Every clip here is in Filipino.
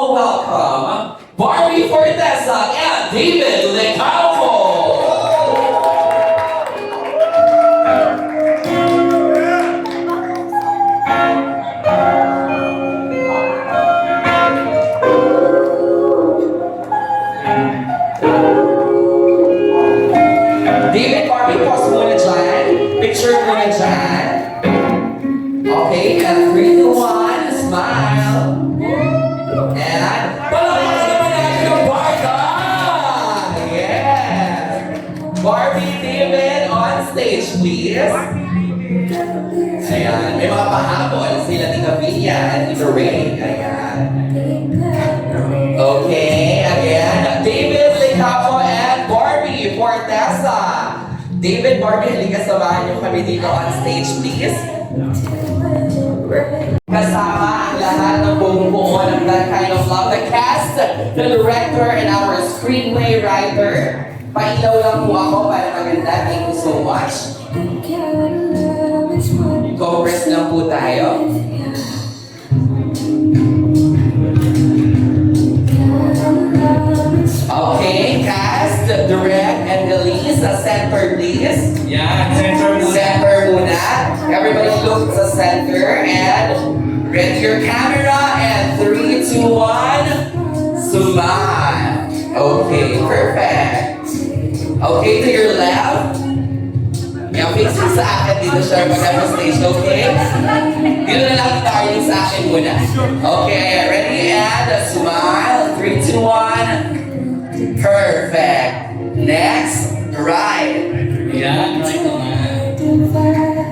all welcome Barbie Fortesa and David Lecalco. David, Barbie, pause muna dyan. Picture muna dyan. Okay, and 3, 2, 1, smile. And, palabas naman natin yung Barca! Yes! Barbie, David, on stage, please. Ayan, may mga pahabol sila Tita Villa and Tita Ray. Ayan. Okay, again, David Lecalco and Barbie Fortesa. David, Barbie, halika samahan niyo kami dito on stage, please. Kasama ang lahat ng buong-buo ng That Kind of Love. The cast, the director, and our screenplay writer. Pailaw lang po ako para maganda. Thank you so much. Go-press lang po tayo. Okay, cast, direct, and release. Center, please. Yeah, center muna. Center muna. Everybody look sa center and ready your camera and 3, 2, 1, smile. Okay, perfect. Okay, to your left. Yung fixing sa akin dito siya mag-stage, okay? Dito na lang tayo sa akin muna. Okay, ready and smile. 3, 2, 1. Perfect. Next, right. Yeah, right naman.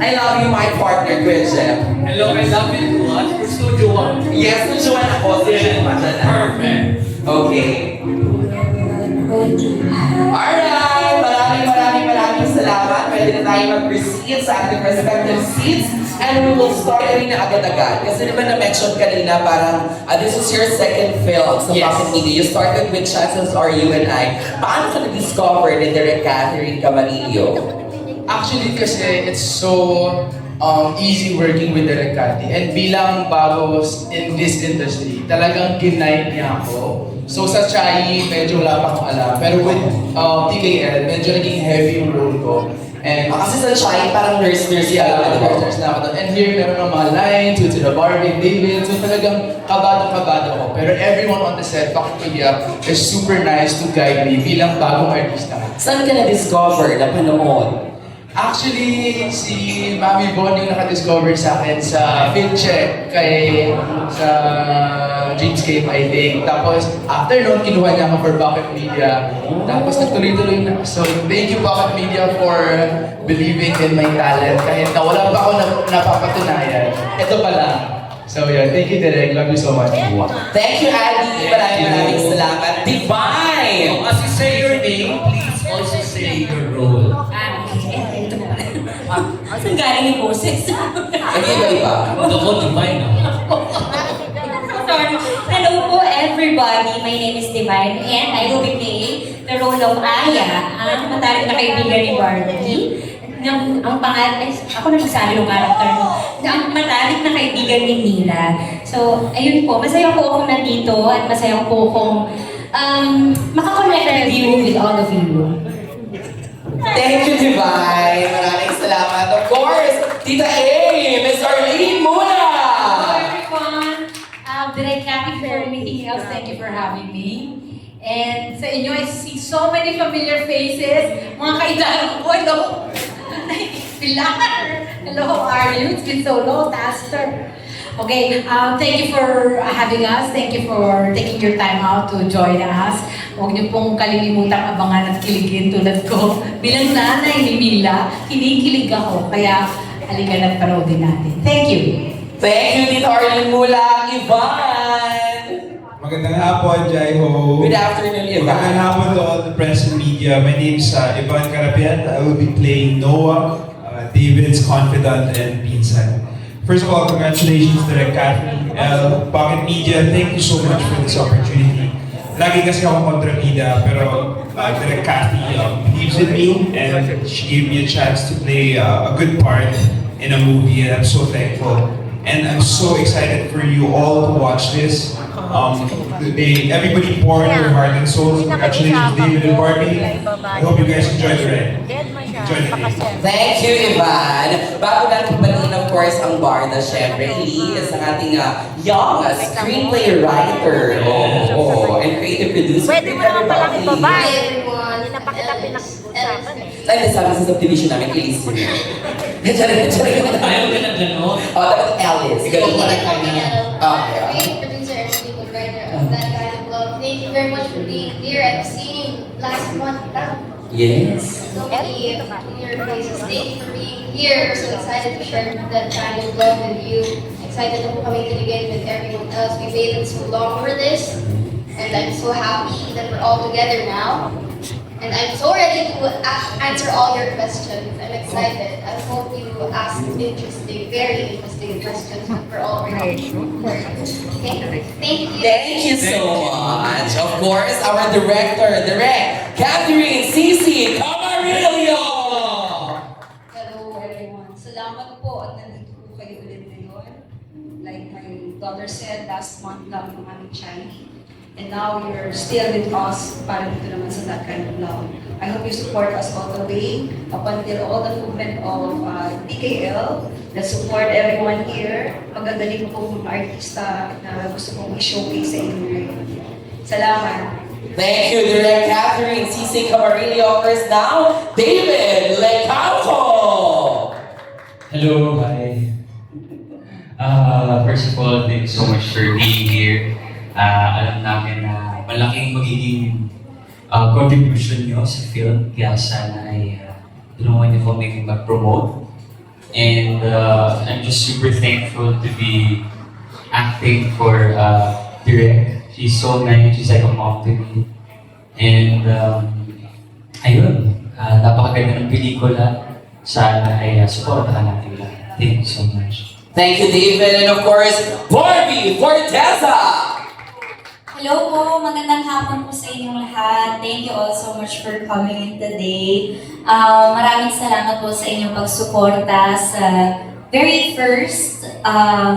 I love you, my partner, Kuya Jeff. Hello, I love you too much. We're Studio 1. Yes, tujuan ako. Tujuan pa dyan. Perfect. Okay. Alright, maraming salamat. Pwede na tayo mag-proceed sa ating respective seats. And we will start na agad-agad. Kasi diba na-mention kanina parang this is your second film sa Yes. Pocket Media. You started with Chances Are You and I. Paano ka na-discover ni Direk Catherine Camarillo? Actually, kasi it's so easy working with Direk Cathy. And bilang bago in this industry, talagang ginide niya ako. So sa Chai, medyo wala pa akong alam. Pero with TKL, medyo naging heavy yung role ko. And Kasi sa Chai, parang nurse-nurse ka lang. characters na ako doon. And here, meron ng mga lines, to the Barbie, David. So talagang kabado ako. Pero everyone on the set, Pocket Media, is super nice to guide me bilang bagong artista. Saan ka na-discover na panood? Actually, si Mami Bon yung nakadiscover sa akin sa film check sa Dreamscape, I think. Tapos, after noon, kinuha niya ako for Pocket Media. Tapos, nagtuloy-tuloy na. So, thank you Pocket Media for believing in my talent. Kahit na wala pa ako napapatunayan. Ito pa lang. So, yeah, thank you, Direk. Love you so much. Thank you, Andy. Maraming salamat. Divine! As you say your name, please also say your role. Saan galing yung boses? Iba-iba. Ako, divine ako. Sorry. Hello po everybody, my name is Divine and I will be playing the role of Aya, ang matalik na kaibigan ni Barbie. Ang pangalan, ako nagsasabi ng character mo, ang matalik na kaibigan ni Mila. So, ayun po, masaya po akong nandito at masaya po akong makakonect with you with all of you. Thank you, Divine. Maraming salamat. Of course, Tita A, Miss Arlene muna! Hello everyone. Direk Cathy, for anything else, thank you for having me. And sa inyo, I see so many familiar faces. Mga kailangan ko, hello. Pilar. Hello, how are you? It's been so long, Pastor. Okay, thank you for having us. Thank you for taking your time out to join us. Huwag niyo pong kalilimutang abangan at kiligin tulad ko. Bilang nanay ni Mila, kinikilig ako. Kaya halika na paroodin natin. Thank you. Thank you, Tita Arlene mula, Ivan! Magandang hapon, Jai Ho. Good afternoon, Magandang Ivan. hapon to all the press and media. My name is Ivan Carapian. I will be playing Noah, David's confidant and pinsan. First of all, congratulations to Direk Cathy. Pocket Media, thank you so much for this opportunity. Lagi kasi ako kontrabida, pero Direk Cathy believes in me and she gave me a chance to play a good part in a movie and I'm so thankful. And I'm so excited for you all to watch this. Everybody poured their heart and soul. Congratulations, David and Barbie. I hope you guys enjoy the ride. Enjoy the day. Thank you, Ivan. Bago natin pabalin, of course, ang Barda, syempre, Elise, ang ating young screenplay writer and creative producer. Pwede mo naman palang ibaba Hi eh. everyone. Hindi na pa kita pinag-usapan eh. Ay, nasabi sa subdivision namin, Elise. Charing. Ayaw ka na gano'n. Dapat Alice. Ganun pala. I'm a producer and screenplay writer of That Kind of Love. Thank you very much for being here. I've seen you last month. Yes. So many familiar faces. Thank you for being here. We're so excited to share That Kind of Love with you. Excited to coming to the game with everyone else. We waited so long for this. And I'm so happy that we're all together now. And I'm so ready to answer all your questions. I'm excited. I hope you ask interesting, very interesting questions for all ready. Okay? Thank you. Thank you so much. Of course, our director, Catherine Cici Camarillo. Hello everyone. Salamat po at nandito po kayo ulit ngayon. Like my daughter said, last month lang ng aming Chinese. And now you're still with us para dito naman sa That Kind of Love. I hope you support us all the way up until all the movement of DKL that support everyone here. Magagaling po mga artista na gusto kong i-showcase sa inyo ngayon. Salamat. Thank you, Direct Catherine Cici Camarillo. First now, David Lecauco. Hello, hi. First of all, thank you so much for being here. Alam namin na malaking magiging contribution nyo sa film, kaya sana ay tulungan niyo kami mag-promote. And I'm just super thankful to be acting for Direk. She's so nice, she's like a mom to me. And ayun, napakaganda ng pelikula. Sana ay supportahan natin lahat. Thank you so much. Thank you, David. And of course, Barbie Forteza. Hello po, magandang hapon po sa inyong lahat. Thank you all so much for coming in today. Maraming salamat po sa inyong pagsuporta sa very first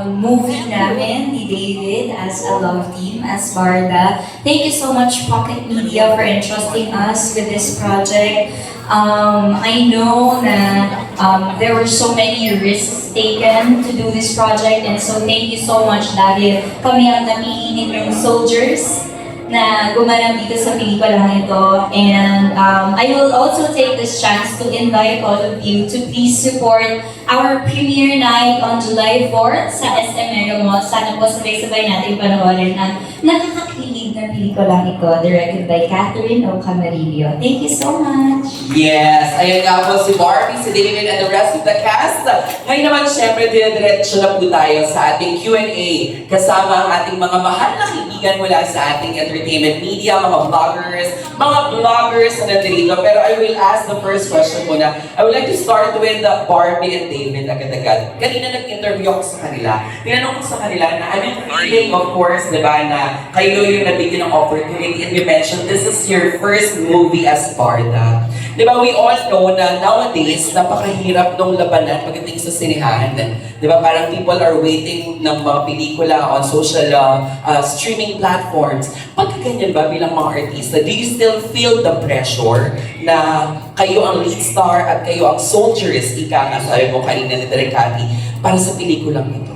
movie namin ni David as a love team, as Barda. Thank you so much Pocket Media for entrusting us with this project. I know that there were so many risks taken to do this project, and so thank you so much dahil kami ang namiinit ng soldiers na gumanap dito sa pelikulang ito. And I will also take this chance to invite all of you to please support our premiere night on July 4th sa SM Mega Mall. Sana po sabay-sabay natin panoorin ang nakakakilig na pelikulang ito, directed by Catherine O. Camarillo. Thank you so much! Yes, ayan nga po si Barbie, si David, and the rest of the cast. Ngayon naman, syempre, dire-diretso na po tayo sa ating Q&A kasama ang ating mga mahal na kaibigan mula sa ating entertainment media, mga vloggers na nandito. Pero I will ask the first question muna. I would like to start with Barbie and David agad-agad. Kanina nag-interview ako sa kanila. Tinanong ko sa kanila na anong feeling, of course, di ba, na kayo yung nabigyan ng opportunity, and you mentioned this is your first movie as Barda. Di ba, we all know na nowadays, napakahirap nung labanan pagdating sa sinehan. Di ba, parang people are waiting ng mga pelikula on social streaming platforms. Pagkaganyan ba bilang mga artista, do you still feel the pressure na kayo ang lead star at kayo ang soldiers, ika nga sabi mo kanina ni Direk Cathy, para sa pelikulang ito?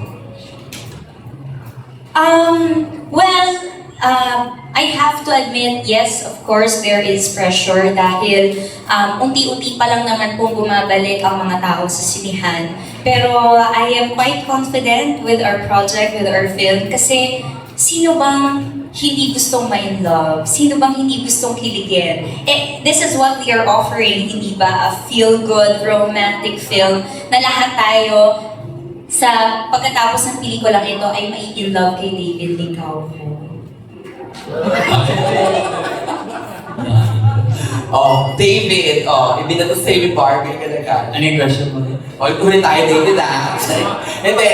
I have to admit, yes, of course, there is pressure dahil unti-unti pa lang naman pong bumabalik ang mga tao sa sinihan. Pero I am quite confident with our project, with our film, kasi sino bang hindi gustong ma-in love? Sino bang hindi gustong kiligin? This is what we are offering, hindi ba? A feel-good, romantic film na lahat tayo sa pagkatapos ng pelikulang ito ay mai-in love kay David Lecauco. David, ibinato sa iyo Barbie ka. Ano yung question mo? Ulit tayo, David, Hindi,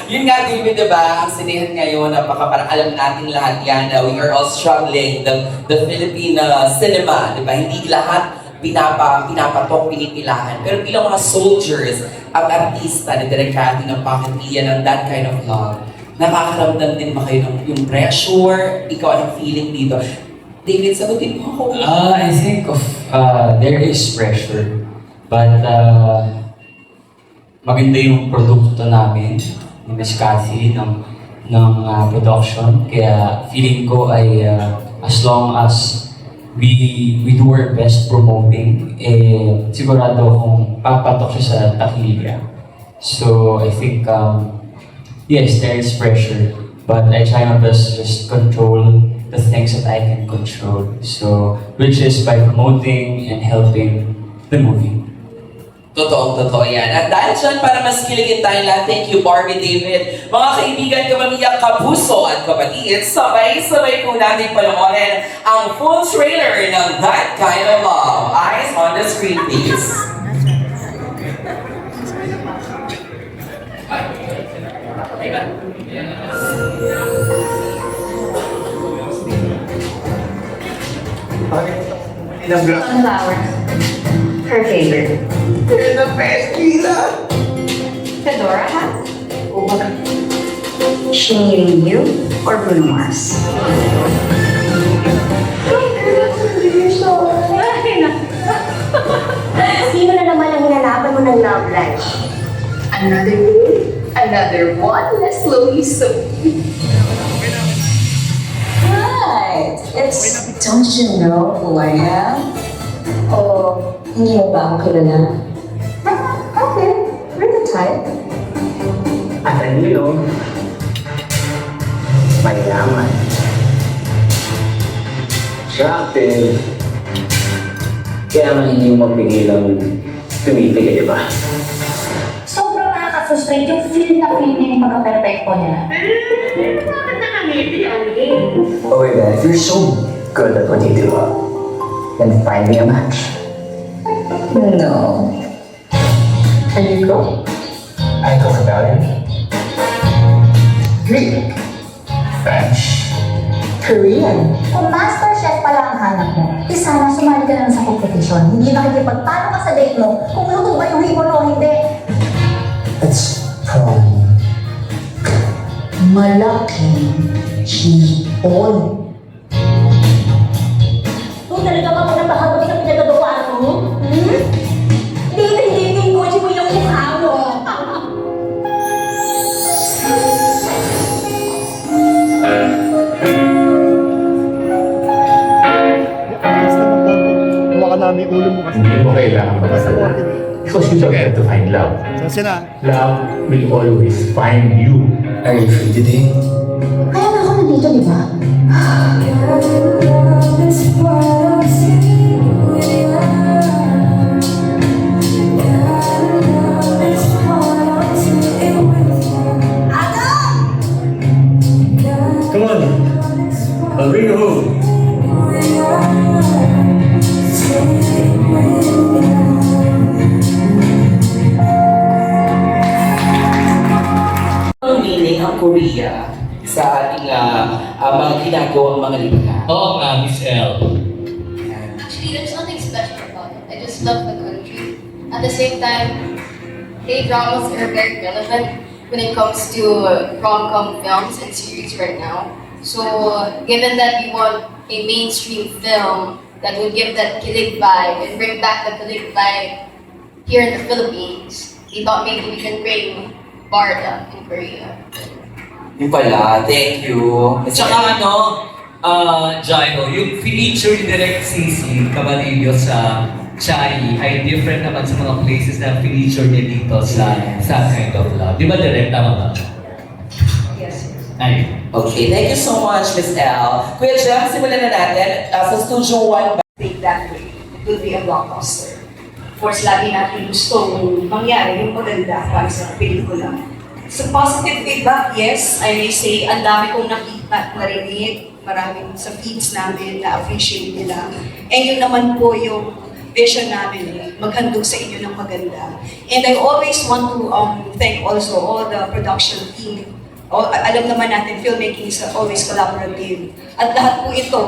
yun nga, David, diba, ang sinihan ngayon, parang alam natin lahat yan, we are all struggling, the Philippine cinema, diba, hindi lahat pinapatok, pinipilahan. Pero bilang mga soldiers, ang artista ni Direk Cathy ng Pocket Media ng that kind of love, nakakaramdam din ba kayo ng yung pressure? Ikaw, anong feeling dito? David, sagutin mo ako. I think there is pressure, but maganda yung produkto namin ni Miss Cathy ng production. Kaya feeling ko ay as long as we do our best promoting, sigurado kung papatok siya sa takilya. So I think yes, there is pressure, but I try my best to just control the things that I can control. So, which is by promoting and helping the movie. Totoo yan. At dahil dyan, para mas kiligin tayo lahat, thank you Barbie, David. Mga kaibigan, kamamilya, kapuso at kapatid, sabay-sabay po natin panoorin ang full trailer ng That Kind of Love. Eyes on the screen, please. Sunflower. Her favorite. You're the best, Lila. Fedora hat. She meeting you or Bruno Mars? Sino na naman ang hinanapan mo ng love life? Another day, another one less lonely soul. Right. It's, don't you know who I am? O, hindi mo ba ako kilala? Okay, we're the type. At ang ilong, mayaman. Attractive. Kaya man hindi mo mapigilang tumitigil, di ba? Sobrang nakaka-frustrate yung feel na yung pagka-perfecto niya. Bakit nakangiti ang game? Okay, then, if you're so good at what you do, then find me a match. No. Can you go? I go Italian. Greek. French. Korean. Kung master chef pala ang hanap mo, di sana sumali ka na lang sa competition. Hindi makikipagpano ka sa date mo kung luto ba yung hipon o hindi. It's from Malaking hipon. Kung talaga ka muna bahagod sa pinagagawa mo, hindi ko mo yung mukha mo. Baka namin ulo mo kasi. Hindi mo kailangan magkasala. Because you don't have to find love. Kasi na. Love will always find you. Are you free today? Kaya nga ako nandito, di ba? Come on. I'll bring you home. Ang meaning ang Korea sa ating mga ginagawang mga likha? Oo nga, Miss L. Actually, there's nothing special about it. I just love the country. At the same time, K-dramas are very relevant when it comes to rom-com films and series right now. So, given that we want a mainstream film that will give that kilig vibe and bring back the kilig vibe here in the Philippines, we thought maybe we can bring Barda in Korea. Yung pala, thank you. Tsaka Jairo, yung feature ni Direk Sisi Cabalillo sa Chai ay different naman sa mga places na feature niya dito sa Kind of Love. Di ba Direk? Tama ba? Yes. Ay. Okay, thank you so much, Miss L. Kuya Jem, simulan na natin sa Studio 1. Take that way, it will be a blockbuster. Of course, lagi natin gustong mangyari yung maganda para sa pelikula. So positive feedback, yes, I may say, ang dami kong nakita, narinig, maraming sa feeds namin na appreciate nila. And yun naman po yung vision namin, maghandog sa inyo ng maganda. And I always want to thank also all the production team. Alam naman natin, filmmaking is always collaborative. At lahat po ito,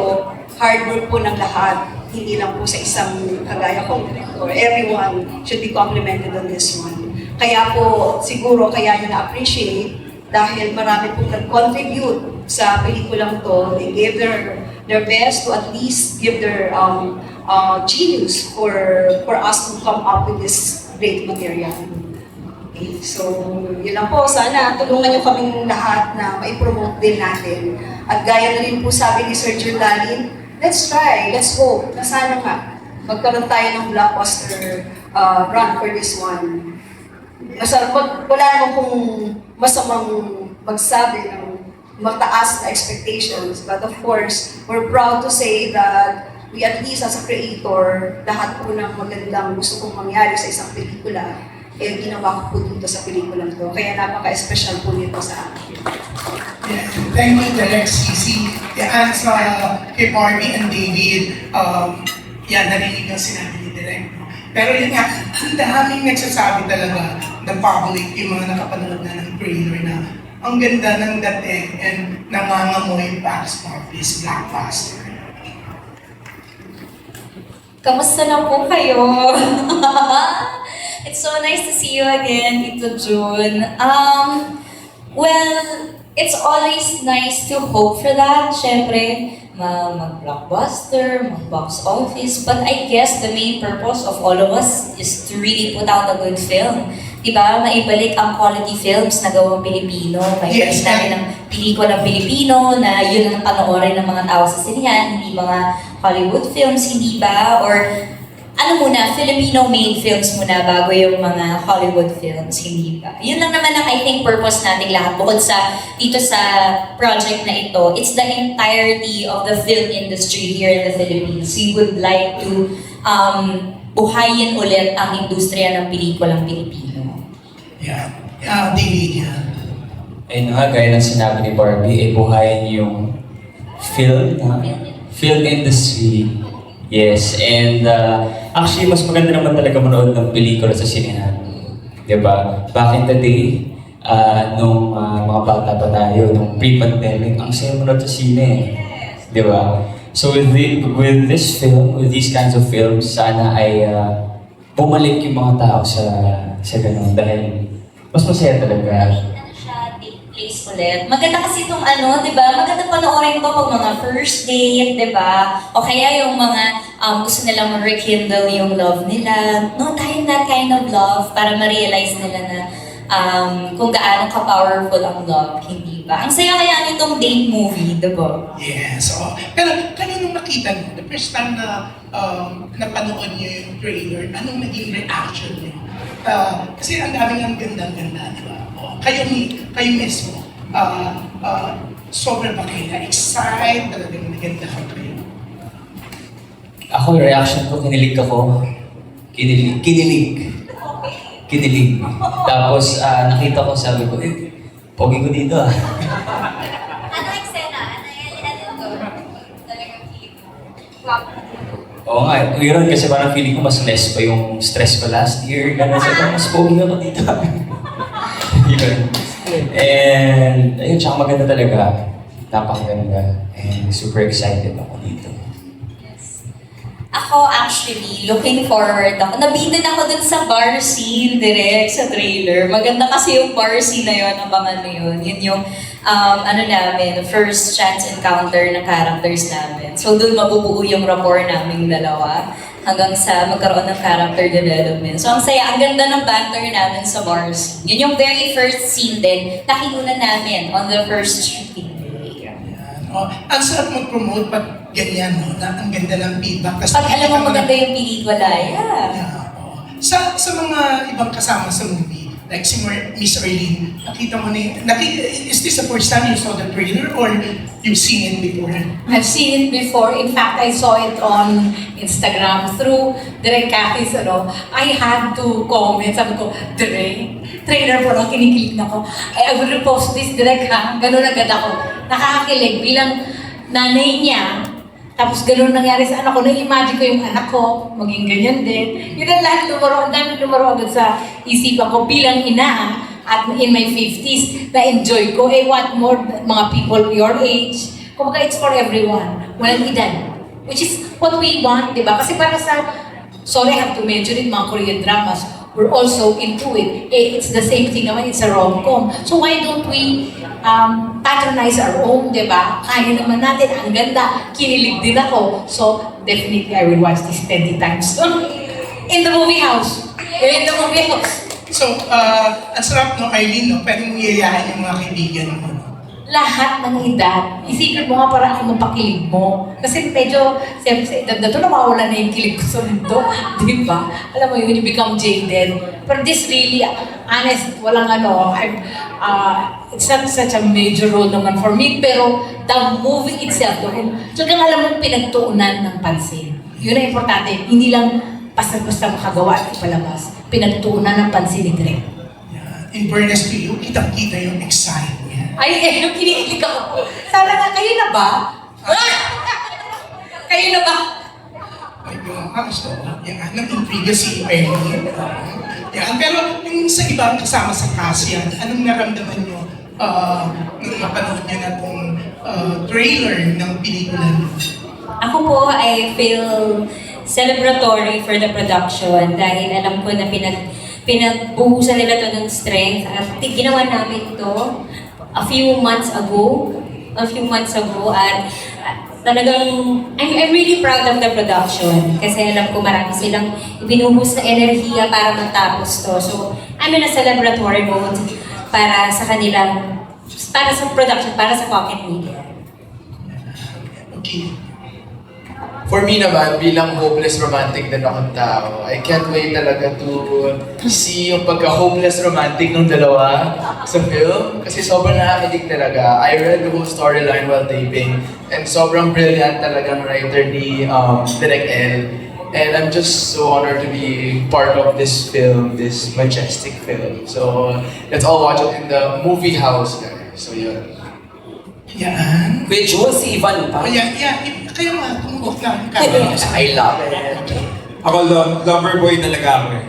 hard work po ng lahat. hindi lang po sa isang kagaya kong director. Everyone should be complimented on this one. Kaya po, siguro kaya nyo na-appreciate dahil marami pong nag-contribute sa pelikulang to. They gave their best to at least give their genius for us to come up with this great material. Okay, so yun lang po. Sana tulungan nyo kaming lahat na maipromote din natin. At gaya na rin po sabi ni Sir Jundalin, let's try, let's hope na sana nga magkaroon tayo ng blockbuster run for this one. Wala naman kung masamang magsabi ng mataas na expectations. But of course, we're proud to say that we at least as a creator, lahat po ng magandang gusto kong mangyari sa isang pelikula, eh ginawa ko po dito sa pelikulang to. Kaya napaka-special po nito sa akin. Yeah, thank you, Direk Cici. Yan sa kay Barbie and David, yan, narinig yung sinabi ni Direk. No? Pero yun nga, ang daming nagsasabi talaga ng public, yung mga nakapanood na ng trailer na ang ganda ng dating and nangangamoy box office blockbuster. Kamusta na po kayo? It's so nice to see you again, Tito June. Well, it's always nice to hope for that. Siyempre, mag-blockbuster, mag-box office. But I guess the main purpose of all of us is to really put out a good film. Diba? Maibalik ang quality films na gawang Pilipino. Maibalik natin ang pelikula ng Pilipino na yun ang panoorin ng mga tao sa sinihan, hindi mga Hollywood films, hindi ba? Or ano muna, Filipino-made films muna bago yung mga Hollywood films, hindi ba? Yun lang naman ang I think purpose natin lahat. Bukod sa dito sa project na ito, it's the entirety of the film industry here in the Philippines. We would like to buhayin ulit ang industriya ng pelikulang Pilipino. Yeah, David, yeah. Ayun nga, gaya ng sinabi ni Barbie, buhayin yung film industry. Yes, and actually, mas maganda naman talaga manood ng pelikula sa sinehan. Diba? Back in the day, nung mga bata pa tayo, nung pre-pandemic, ang saya manood sa sine. Diba? So with this film, with these kinds of films, sana ay bumalik yung mga tao sa ganun dahil mas masaya talaga. Place ulit. Maganda kasi itong di ba? Maganda panoorin to pag mga first date, di ba? O kaya yung mga gusto nilang mag-rekindle yung love nila. No, tayo that kind of love para ma-realize nila na kung gaano ka-powerful ang love, hindi ba? Ang saya kaya nitong date movie, di ba? Yes, pero nung nakita niyo, the first time na napanood niyo yung trailer, anong naging reaction niyo? Kasi ang daming ang ganda-ganda, di ba? Kayo mismo, sobrang ba kayo na-excite, talagang naganda ka kayo? Ako, yung reaction ko, kinilig ako. Kinilig. Tapos, nakita ko, sabi ko, pogi ko dito ah. Ano eksena? Ano to? Talagang feeling mo? Oo nga, yun kasi parang feeling ko mas less pa yung stress ko last year. Ganun, sabi ko, mas pogi ako dito. Yun. And, ayun, tsaka maganda talaga. Napakaganda. And super excited ako dito. Ako actually, looking forward ako. Nabitin ako dun sa bar scene direct sa trailer. Maganda kasi yung bar scene na yun, abangan mo yun. Yun yung, namin, first chance encounter ng characters namin. So dun mabubuo yung rapport naming dalawa hanggang sa magkaroon ng character development. So ang saya, ang ganda ng banter namin sa bar scene. Yun yung very first scene din na kinunan namin on the first shooting day. Ang sarap mag-promote pag ganyan, no? Na ang ganda ng feedback. Pag alam mo maganda yung pelikula, Sa mga ibang kasama sa movie, like si Miss Arlene, nakita mo is this the first time you saw the trailer or you've seen it before? I've seen it before. In fact, I saw it on Instagram through Direk Cathy's, I had to comment. Sabi ko, Direk, trailer po lang, kinikilig na ko. I will repost this, Direk, ha? Ganun agad ako. Nakakakilig bilang nanay niya. Tapos ganun nangyari sa anak ko. Na-imagine ko yung anak ko, maging ganyan din. Yun ang lahat ang dami lumaro agad sa isipan ko bilang ina. At in my 50s, na-enjoy ko. What more, mga people your age. Kumbaga, it's for everyone. Walang edad. Which is what we want, di ba? Kasi para sa, sorry, I have to mention it, mga Korean dramas, we're also into it. It's the same thing naman, it's a rom-com. So why don't we patronize our own, di ba? Kaya naman natin, ang ganda, kinilig din ako. So definitely I will watch this 20 times. In the movie house. In the movie house. So, ang sarap no, Arlene, no? Pwede mo yayain yung mga kaibigan mo. No? Lahat ng edad. Isipin mo nga para ako mapakilig mo. Kasi medyo, siyempre sa edad na ito, nawawala na yung kilig ko sa mundo. Di ba? Alam mo yun, you become jaded. But this really, honest, walang ano, it's not such a major role naman for me, pero the movie itself, talagang alam mo pinagtuunan ng pansin. Yun ang importante. Hindi lang basta-basta makagawa at ipalabas. Pinagtuunan ng pansin ni Direk. In fairness to you, kitang-kita yung excitement. Ay, kinikilig ako. Sana nga, kayo na ba? Kayo na ba? Ay, yung gusto. Yan, nag-intriga si Ernie. Yan, pero yung sa ibang kasama sa cast yan, anong naramdaman nyo nung mapanood nyo na itong trailer ng pelikula nyo? Ako po, I feel celebratory for the production dahil alam ko na pinagbuhusan nila to ng strength at ginawa namin to a few months ago at talagang I'm really proud of the production kasi alam ko marami silang ibinuhos na enerhiya para matapos to. So I'm in a celebratory mode para sa kanilang, para sa production, para sa Pocket Media. Okay. For me naman, bilang hopeless romantic din akong tao, I can't wait talaga to see yung pagka-hopeless romantic ng dalawa sa film. Kasi sobrang nakakilig talaga. I read the whole storyline while taping and sobrang brilliant talagang writer ni Direk El. And I'm just so honored to be part of this film, this majestic film. So let's all watch it in the movie house, guys. So yun. Yan. Kuya Jules, si Ivan pa. Yan. Kayo nga, tumugok lang. I love it. Ako, lover boy talaga ako eh.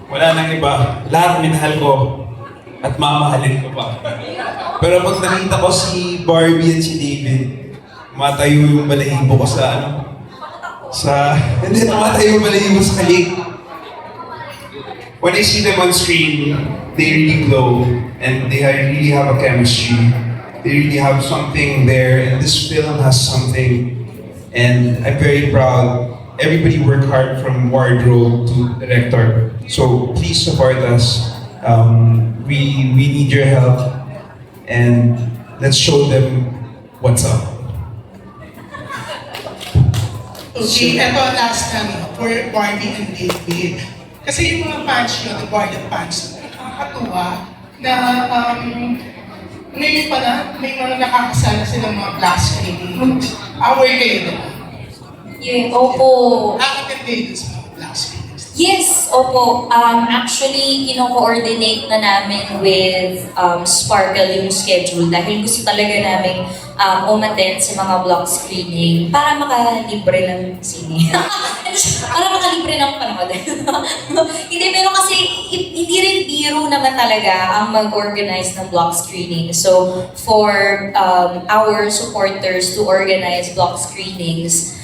Wala nang iba. Lahat minahal ko. At mamahalin ko pa. Pero pag nakita ko si Barbie at si David, matayo yung balahibo ko sa hindi, matayo yung balahibo sa kalig. When I see them on screen, they really glow. And they really have a chemistry. They really have something there, and this film has something. And I'm very proud. Everybody worked hard from wardrobe to director. So please support us. We need your help, and let's show them what's up. Okay, eto last for Barbie and David. Kasi yung mga fans nyo, the Barbie fans, nakakatuwa na ngayon pala, may mga nakakasala silang mga class screening. Aware kayo na? Yeah, opo. Nakakatid kayo sa mga class screenings. Yes, opo. Actually, kino-coordinate na namin with Sparkle yung schedule dahil gusto talaga namin umattend sa mga block screening para makalibre ng sine. Para makalibre ng panood. Hindi, pero kasi hindi rin biro naman talaga ang mag-organize ng block screening. So, for our supporters to organize block screenings,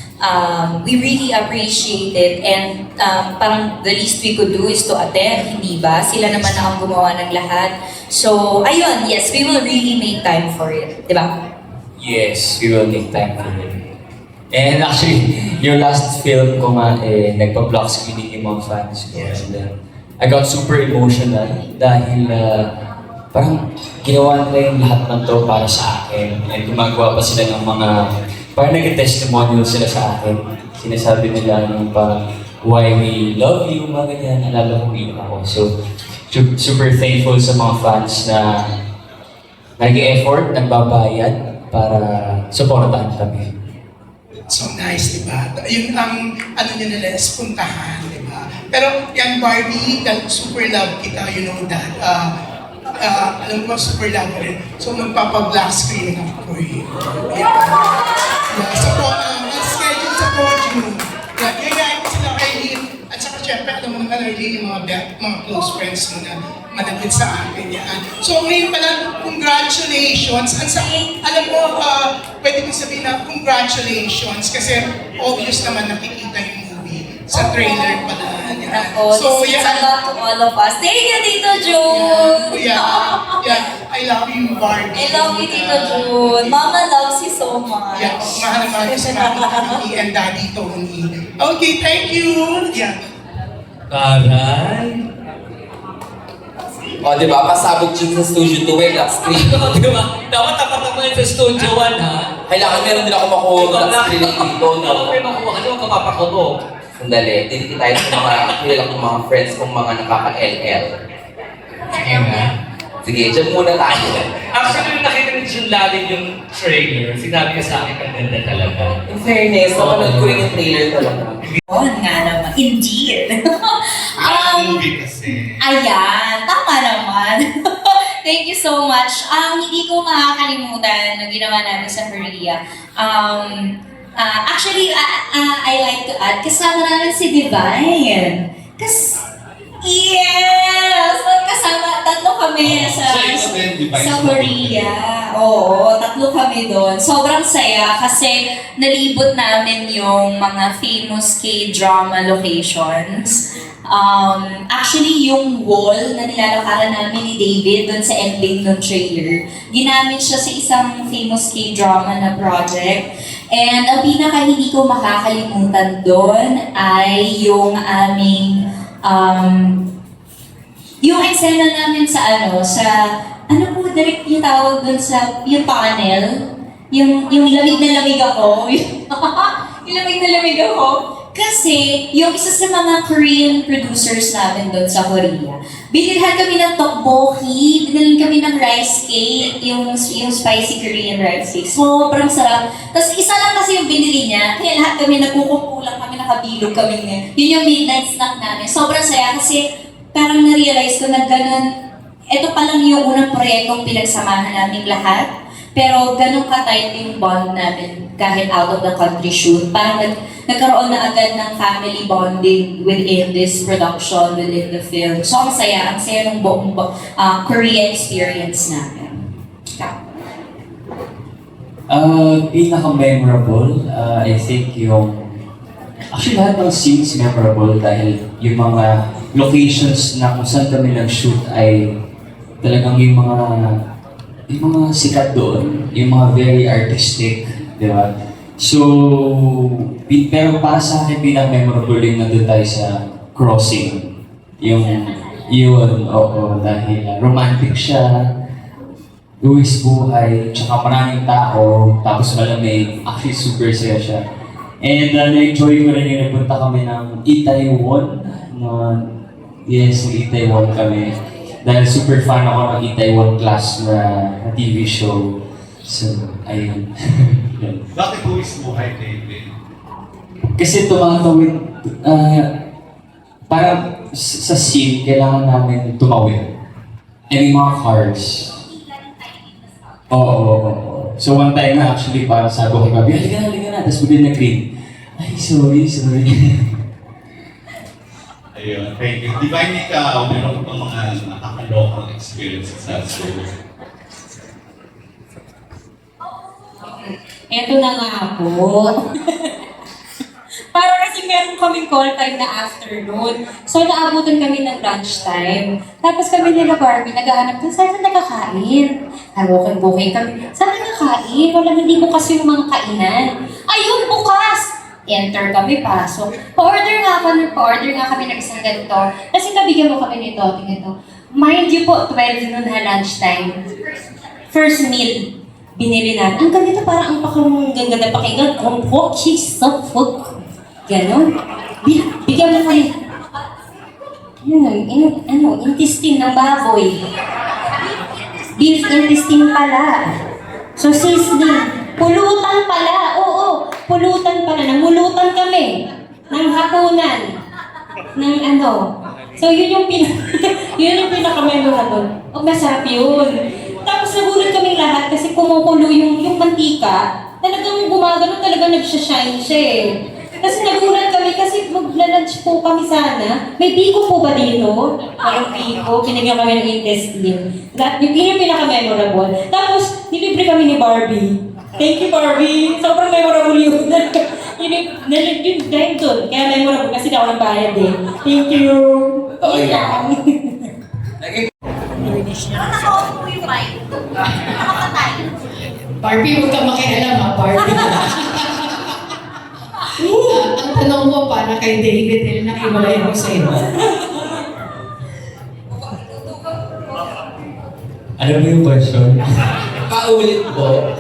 we really appreciate it and parang the least we could do is to attend, hindi ba? Sila naman ang gumawa ng lahat. So, ayun, yes, we will really make time for it, di ba? Yes, we will make time for it. And actually, yung last film ko nga, nagpa-block screening yung mga fans ko. And I got super emotional dahil parang ginawa nila yung lahat ng to para sa akin. And gumagawa pa sila ng mga, parang nag-testimonial sila sa akin. Sinasabi nila yung parang, why we love you, mga ganyan. Alala ko yun ako. So, super thankful sa mga fans na nag-effort, nagbabayad para supportahan kami. So nice, di ba? Yun ang ano nyo nila, puntahan, di ba? Pero yan, Barbie, super love kita, you know that. Alam ko, super love rin. So magpapa-black screen ako for you. Yeah, schedule sa podium. Gagayin ko sila Arlene. At saka syempre, alam mo naman Arlene, yung mga close friends mo na malapit sa akin yan. So ngayon pala, congratulations. Alam mo, pwede ko sabihin na congratulations kasi obvious naman nakikita yung movie sa trailer pala. Ako, this means a lot to all of us. Thank you, Tito June! Yeah. I love you, Barbie. I love you, Tito June. Mama loves you so much. Yeah, mahal na mahal ko si Mami Tony and Daddy Tony. Okay, thank you. Yeah. Taray! O, di ba? Pasabog dyan sa Studio 2 eh, lock screen. Di ba? Dapat tapat ako yun sa Studio 1, ha? Kailangan meron din ako makuha ng lock screen dito, no? Dapat may makuha kasi magkapapakulo. Sandali, dito tayo sa mga kilala kong mga friends kong mga nakaka-LL. Sige nga. Sige, dyan muna tayo. Actually, nung nakita ni Jun Lalin yung trailer, sinabi niya sa akin, ang ganda talaga. In fairness, napanood ko rin yung trailer talaga. Oo nga naman. Indeed. Movie kasi. Ayan, tama naman. Thank you so much. Hindi ko makakalimutan na ginawa namin sa Korea. Actually, I like to add, kasama namin si Divine. Yes! Kasama, tatlo kami sa Korea. Oo, tatlo kami doon. Sobrang saya kasi nalibot namin yung mga famous K-drama locations. Actually, yung wall na nilalakaran namin ni David doon sa ending ng trailer, ginamit siya sa isang famous K-drama na project. And ang pinaka hindi ko makakalimutan doon ay yung aming yung eksena namin sa ano po direct yung tawag doon sa yung panel, yung lamig na lamig ako, yung lamig na lamig ako. Kasi, yung isa sa mga Korean producers namin doon sa Korea, binilhan kami ng tteokbokki, binilhan kami ng rice cake, yung spicy Korean rice cake. Sobrang sarap. Tapos isa lang kasi yung binili niya, kaya lahat kami nagkukumpulang kami, nakabilog kami ngayon. Yun yung midnight snack namin. Sobrang saya kasi parang na-realize ko na ganun, ito pa lang yung unang proyektong pinagsamahan namin lahat. Pero ganun ka-tight yung bond namin kahit out of the country shoot. Parang nagkaroon na agad ng family bonding within this production, within the film. So ang saya ng buong Korea experience namin. Pinaka-memorable, I think actually lahat ng scenes memorable dahil yung mga locations na kung saan kami nag-shoot ay talagang yung mga sikat doon, yung mga very artistic, di ba? So, pero para sa akin, pinaka-memorable yung nandun tayo sa crossing. Yun, oo, dahil romantic siya, luwis buhay, tsaka maraming tao, tapos malamig, actually super saya siya. And na-enjoy ko rin yung nagpunta kami ng Itaewon, yes, Itaewon kami. Dahil super fan ako ng Itaewon Class na TV show. So, ayun. Bakit buwis buhay, David? Kasi tumatawid, para sa scene, kailangan namin tumawid. And mga cars. Oo. So one time na actually, para sabi ko kay Bobby, halika na. Tapos bigla nag-green. Ay, sorry. Ayun, thank you. Di ba ikaw, meron pang mga nakakalokal experiences sa school? Eto na nga po. Para kasi meron kaming call time na afternoon. So naabutan kami ng lunch time. Tapos kami nila Barbie, naghahanap kung saan nakakain. Bukay kami. Saan nakakain? Walang hindi mo kasi yung mga kainan. Ayun, bukas! Enter kami, pasok. Pa-order nga kami ng isang ganito. Kasi nabigyan mo kami nito, tingnan. Mind you po, 12 noon na lunchtime. First meal, binili natin. Ang ganito parang ang ganda pakinggan. Ang pochi sa food. Ganon. Bigyan mo kami. Intestine ng baboy. Beef intestine pala. So seasoning. Pulutan pala. Oo, pulutan pala. Namulutan kami. Ng hapunan. So yun yung pinaka-memorable. Masarap yun. Tapos nagulat kaming lahat kasi kumukulo yung mantika. Talagang gumagano, talagang nagsashine siya eh. Kasi nagulat kami kasi magla-lunch po kami sana. May biko po ba dito? Parang biko. Pinagyan kami ng intestine. Yun yung pinaka-memorable. Tapos nilibre kami ni Barbie. Thank you, Barbie. Sobrang memorable yun. Yung time doon. Kaya memorable kasi ako nagbayad eh. Thank you. Oh, Yun yeah. lang. Nakaupo yung mic. Nakapatay. Barbie, huwag ka makialam ha, Barbie. Ang tanong mo para kay David, dahil nakiwalay ako sa'yo. Ano mo yung question? Paulit po.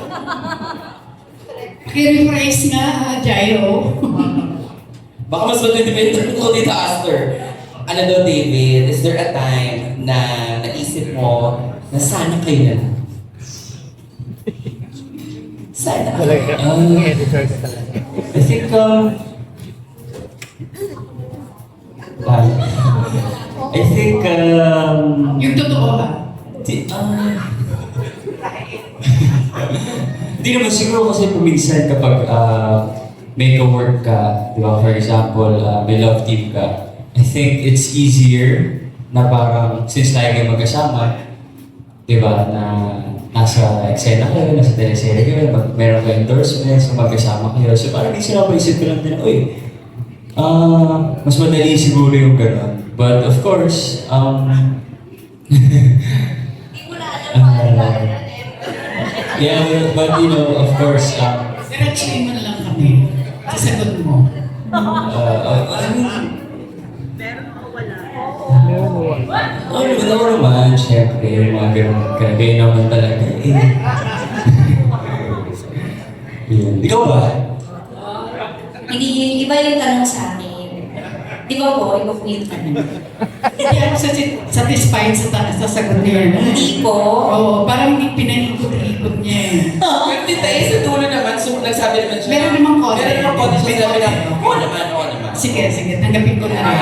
I-rephrase nga, Jairo. Baka mas matindipin ko dito, Aster. Ano daw, David, is there a time na naisip mo na sana kayo na? Sana kayo. I think, I think, Yung totoo ba? Hindi naman siguro kasi puminsan kapag may ka-work ka, di ba? For example, may love team ka. I think it's easier na parang since lagi kayo magkasama, di ba, na nasa eksena kayo, nasa teleserye kayo, meron kayo endorsements, so magkasama kayo. So parang minsan ako isip ko lang din, uy, mas madali siguro yung gano'n. But of course, yeah, but you know, of course, Diretsuin mo na lang kami. Sasagot mo. Ano naman, syempre, yung mga ganun, kaya naman talaga eh. Yun. Ikaw ba? Hindi, iba yung tanong sa akin. Di ba po, iba po yung tanong. Hindi ako satisfied sa sagot niya. Hindi po. Oo, parang hindi pinaikot-ikot niya eh. Pero di tayo sa dulo naman, so nagsabi naman siya. Meron namang konti. Meron namang konti siya sabi na, oo naman, oo naman. Sige, tanggapin ko na rin.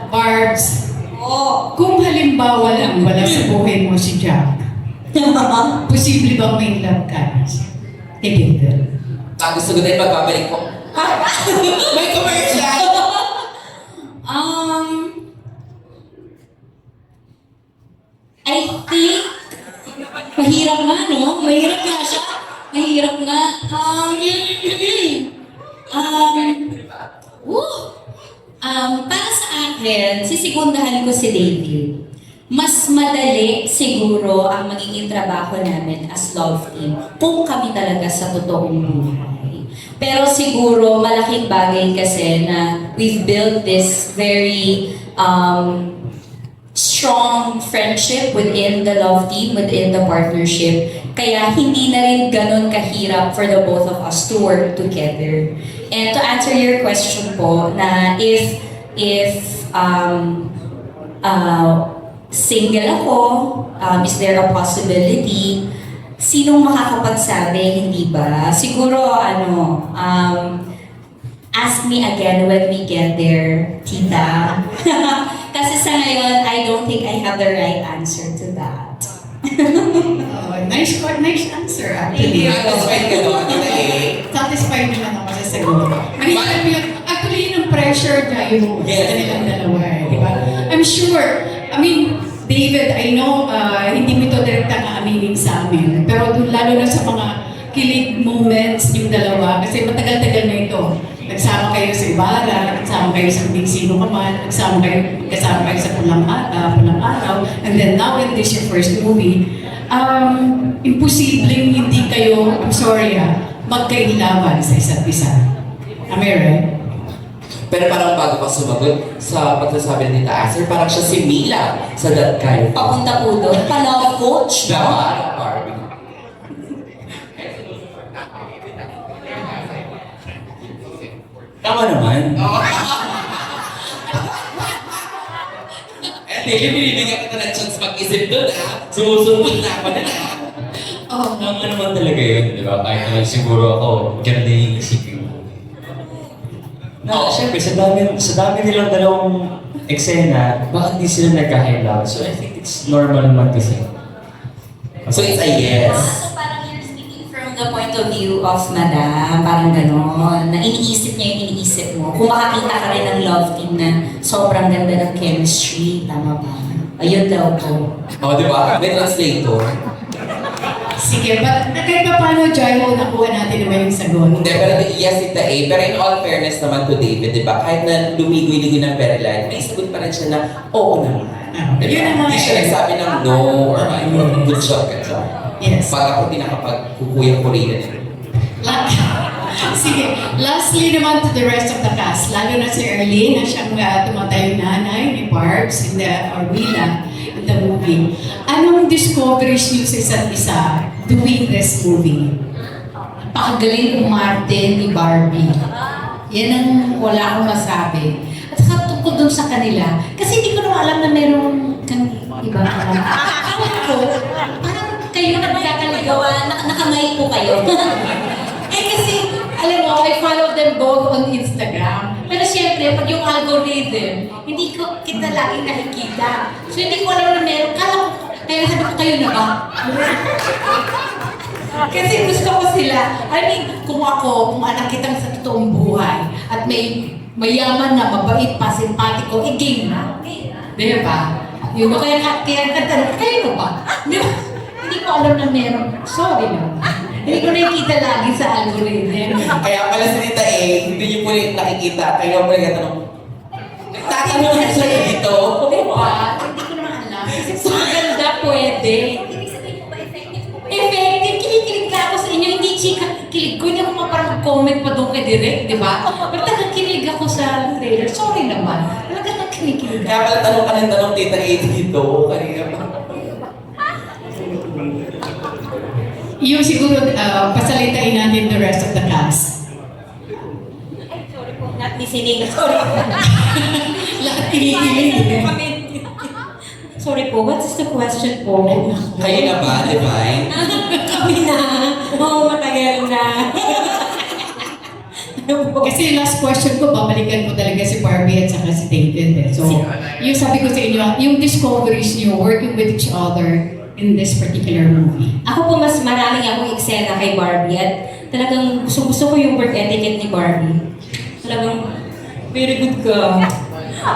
Barbs, Oo. kung halimbawa lang wala sa buhay mo si Jack, posible bang may love ka? David. Gusto ko din magbabalik ko. Ha? May commercial! I think, mahirap nga, no? Mahirap nga siya. Mahirap nga. Para sa akin, sisigundahan ko si David. Mas madali siguro ang magiging trabaho namin as love team kung kami talaga sa totoong buhay. Pero siguro malaking bagay kasi na we've built this very strong friendship within the love team, within the partnership. Kaya hindi na rin ganun kahirap for the both of us to work together. And to answer your question po, na if single ako, is there a possibility? Sinong makakapagsabi, hindi ba? Siguro, ask me again when we get there, tita. Kasi sa ngayon, I don't think I have the right answer to that. Nice answer actually. Satisfied ka doon, Tita A? Satisfied naman ako sa sagot. Mahirap yun. Actually, yun ang pressure dahil sa kanilang dalawa. Di ba? I'm sure, David, I know, hindi mo ito direkta ka-aminin sa amin. Pero lalo na sa mga kilig moments yung dalawa, kasi matagal-tagal na ito. Nagsama kayo sa Ibarra, nagsama kayo sa Big Sino ka man, kasama kayo sa Pulang Araw, and then now in this your first movie, imposibleng hindi kayo, magkailawan sa isa't isa. Am I right? Pero parang bago pa sumagot sa pagsasabi ni Tita Aster, parang siya si Mila sa That Kind of Papunta po doon. Pa-love coach, no? Barbie. Tama naman. Hindi, binibigyan kita ng chance mag-isip doon, Sumusunod na ako na. Tama naman talaga yun, di ba? Kahit naman siguro ako, ganda yung isipin mo. Siyempre, sa dami nilang dalawang eksena, bakit di sila nagkaka-love? So I think it's normal naman kasi. So it's a yes. So parang you're speaking from the point of view of Madam, parang gano'n, na iniisip niya yung iniisip mo. Kung makakita ka rin ng love team na sobrang ganda ng chemistry, tama ba? Ayun daw po. Di ba? May translator. Sige, kahit pa paano, Joy, nakuha natin naman yung sagot. Hindi, pero yes, Tita A. Pero in all fairness naman to David, di ba? Kahit na lumigoy-ligoy ng very line, may sagot pa rin siya na, oo naman. Diba? Yun naman. Hindi siya nagsabi ng no or good job ka job. Yes. Pag ako di nakapag-kukuyang Korean. Sige, lastly naman to the rest of the cast, lalo na si Erlene na siyang tumatayong nanay ni Barbs in the Arwila in the movie. Anong discoveries niyo sa isa't isa doing this movie? Napakagaling umarte ni Barbie. Yan ang wala akong masabi. At saka tungkol dun sa kanila, kasi hindi ko naman alam na meron kang iba ka. Alam ko, parang kayo nagkakaligawa, nakamay po kayo. Eh kasi, alam mo, I follow them both on Instagram. Pero siyempre, pag yung algorithm, hindi ko kita laging nakikita. So hindi ko alam na meron. Kaya sabi ko, kayo na ba? Kasi gusto ko sila. I mean, kung anak kitang sa totoong buhay, at may mayaman na, mabait pa, simpatiko, game na. Di ba? Yun ba? Kaya katanong, kayo na ba? Di ba? Hindi ko alam na meron. Sorry na. Hindi ko nakikita lagi sa algorithm. Kaya pala si Tita A, hindi niyo po rin nakikita. Kaya mo rin katanong, nagtatanong na siya dito. Diba? Hindi ko naman alam. Kasi kung maganda, pwede. Effective. Kinikilig ka ako sa inyo. Hindi chika kilig ko. Hindi ako parang mag-comment pa doon kay Direk, di ba? Pero talagang kinilig ako sa trailer. Sorry naman. Talagang kinikilig ako. Kaya pala tanong ka ng tanong Tita A dito. Kanina pa. Yung siguro, pasalitain natin the rest of the cast. Not listening. Sorry. Lahat kinikilig. Sorry po, what is the question po? Kayo na ba, Divine? Kami na. Oo, matagal na. Kasi last question ko, babalikan ko talaga si Barbie at saka si David. So, yung sabi ko sa inyo, yung discoveries niyo working with each other in this particular movie. Ako po, mas maraming akong eksena kay Barbie at talagang gusto ko yung work etiquette ni Barbie. Talagang, very good ka.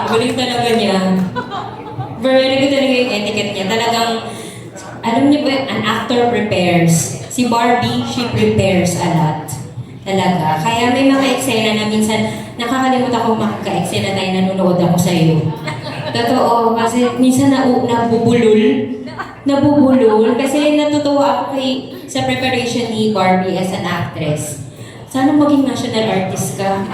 Galing talaga niya. Very good talaga yung etiquette niya. Talagang, alam niyo ba, an actor prepares. Si Barbie, she prepares a lot. Talaga. Kaya may mga eksena na minsan, nakakalimutan ko makaka-eksena tayo nanonood ako sa iyo. Totoo, kasi minsan nabubulol kasi natutuwa ako sa preparation ni Barbie as an actress. Sana maging national artist ka.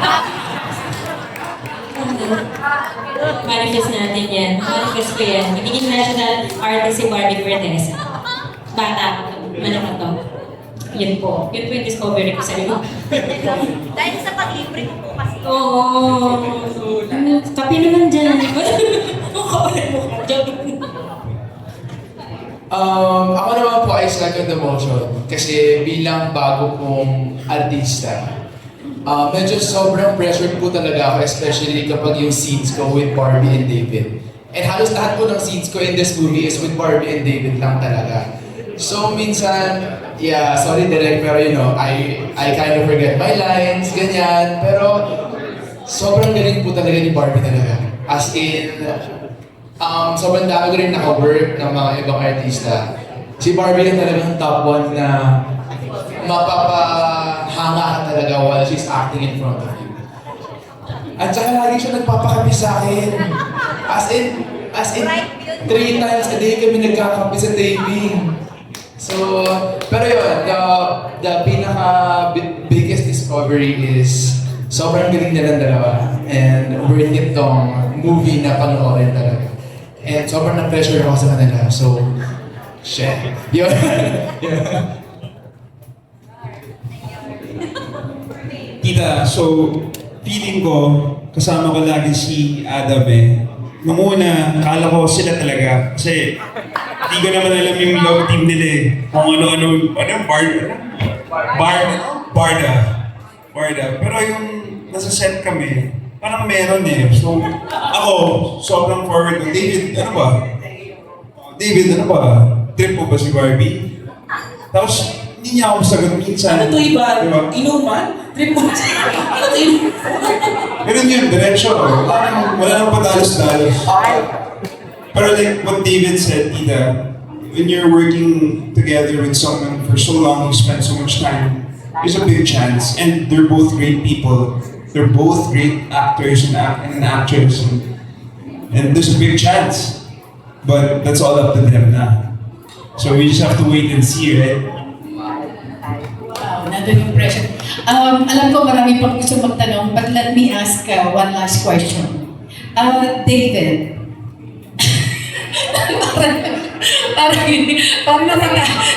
Manifest natin yan. Manifest ko yan. Magiging national artist si Barbie Cortez. Bata. Ano to? Yun po. Yun po yung discovery ko sa iyo. Dahil sa paglibre ko po kasi. Oo. Kapi naman dyan. Ako naman po ay second emotion kasi bilang bago pong artista, medyo sobrang pressured po talaga ako, especially kapag yung scenes ko with Barbie and David. And halos lahat po ng scenes ko in this movie is with Barbie and David lang talaga. So minsan, yeah, sorry Direk, pero you know, I kind of forget my lines, ganyan. Pero sobrang galing po talaga ni Barbie talaga. As in, sobrang dami ko rin naka-work ng mga ibang artista. Si Barbie yung talagang top 1 na mapapahanga ka talaga while she's acting in front of you. At saka lagi siya nagpapakapi sa akin. As in, 3 times a day kami nagkakapi sa taping. So, pero yun, the biggest discovery is sobrang galing nilang dalawa and worth it tong movie na panoorin talaga. And sobrang na-pressure ako sa kanila. So, shit. Yun. Tita, so feeling ko, kasama ko lagi si Adam eh. Nung una, akala ko sila talaga. Kasi hindi ko naman alam yung love team nila eh. Kung ano-ano, Barda. Pero yung nasa set kami, parang meron eh. So, ako, sobrang forward ko. David, ano ba? Trip mo ba si Barbie? Tapos, hindi niya ako masagot minsan. Ano to iba? Diba? Inuman? Trip mo? Ano to inuman? Ganun yun, diretso. Wala nang padalos-dalos. Pero like what David said, Tita, when you're working together with someone for so long, you spend so much time, there's a big chance. And they're both great people. They're both great actors and actors. And there's a big chance. But that's all up to them na. So we just have to wait and see, right? Wow, nandun yung pressure. Alam ko marami pang gusto magtanong, but let me ask one last question. David. parang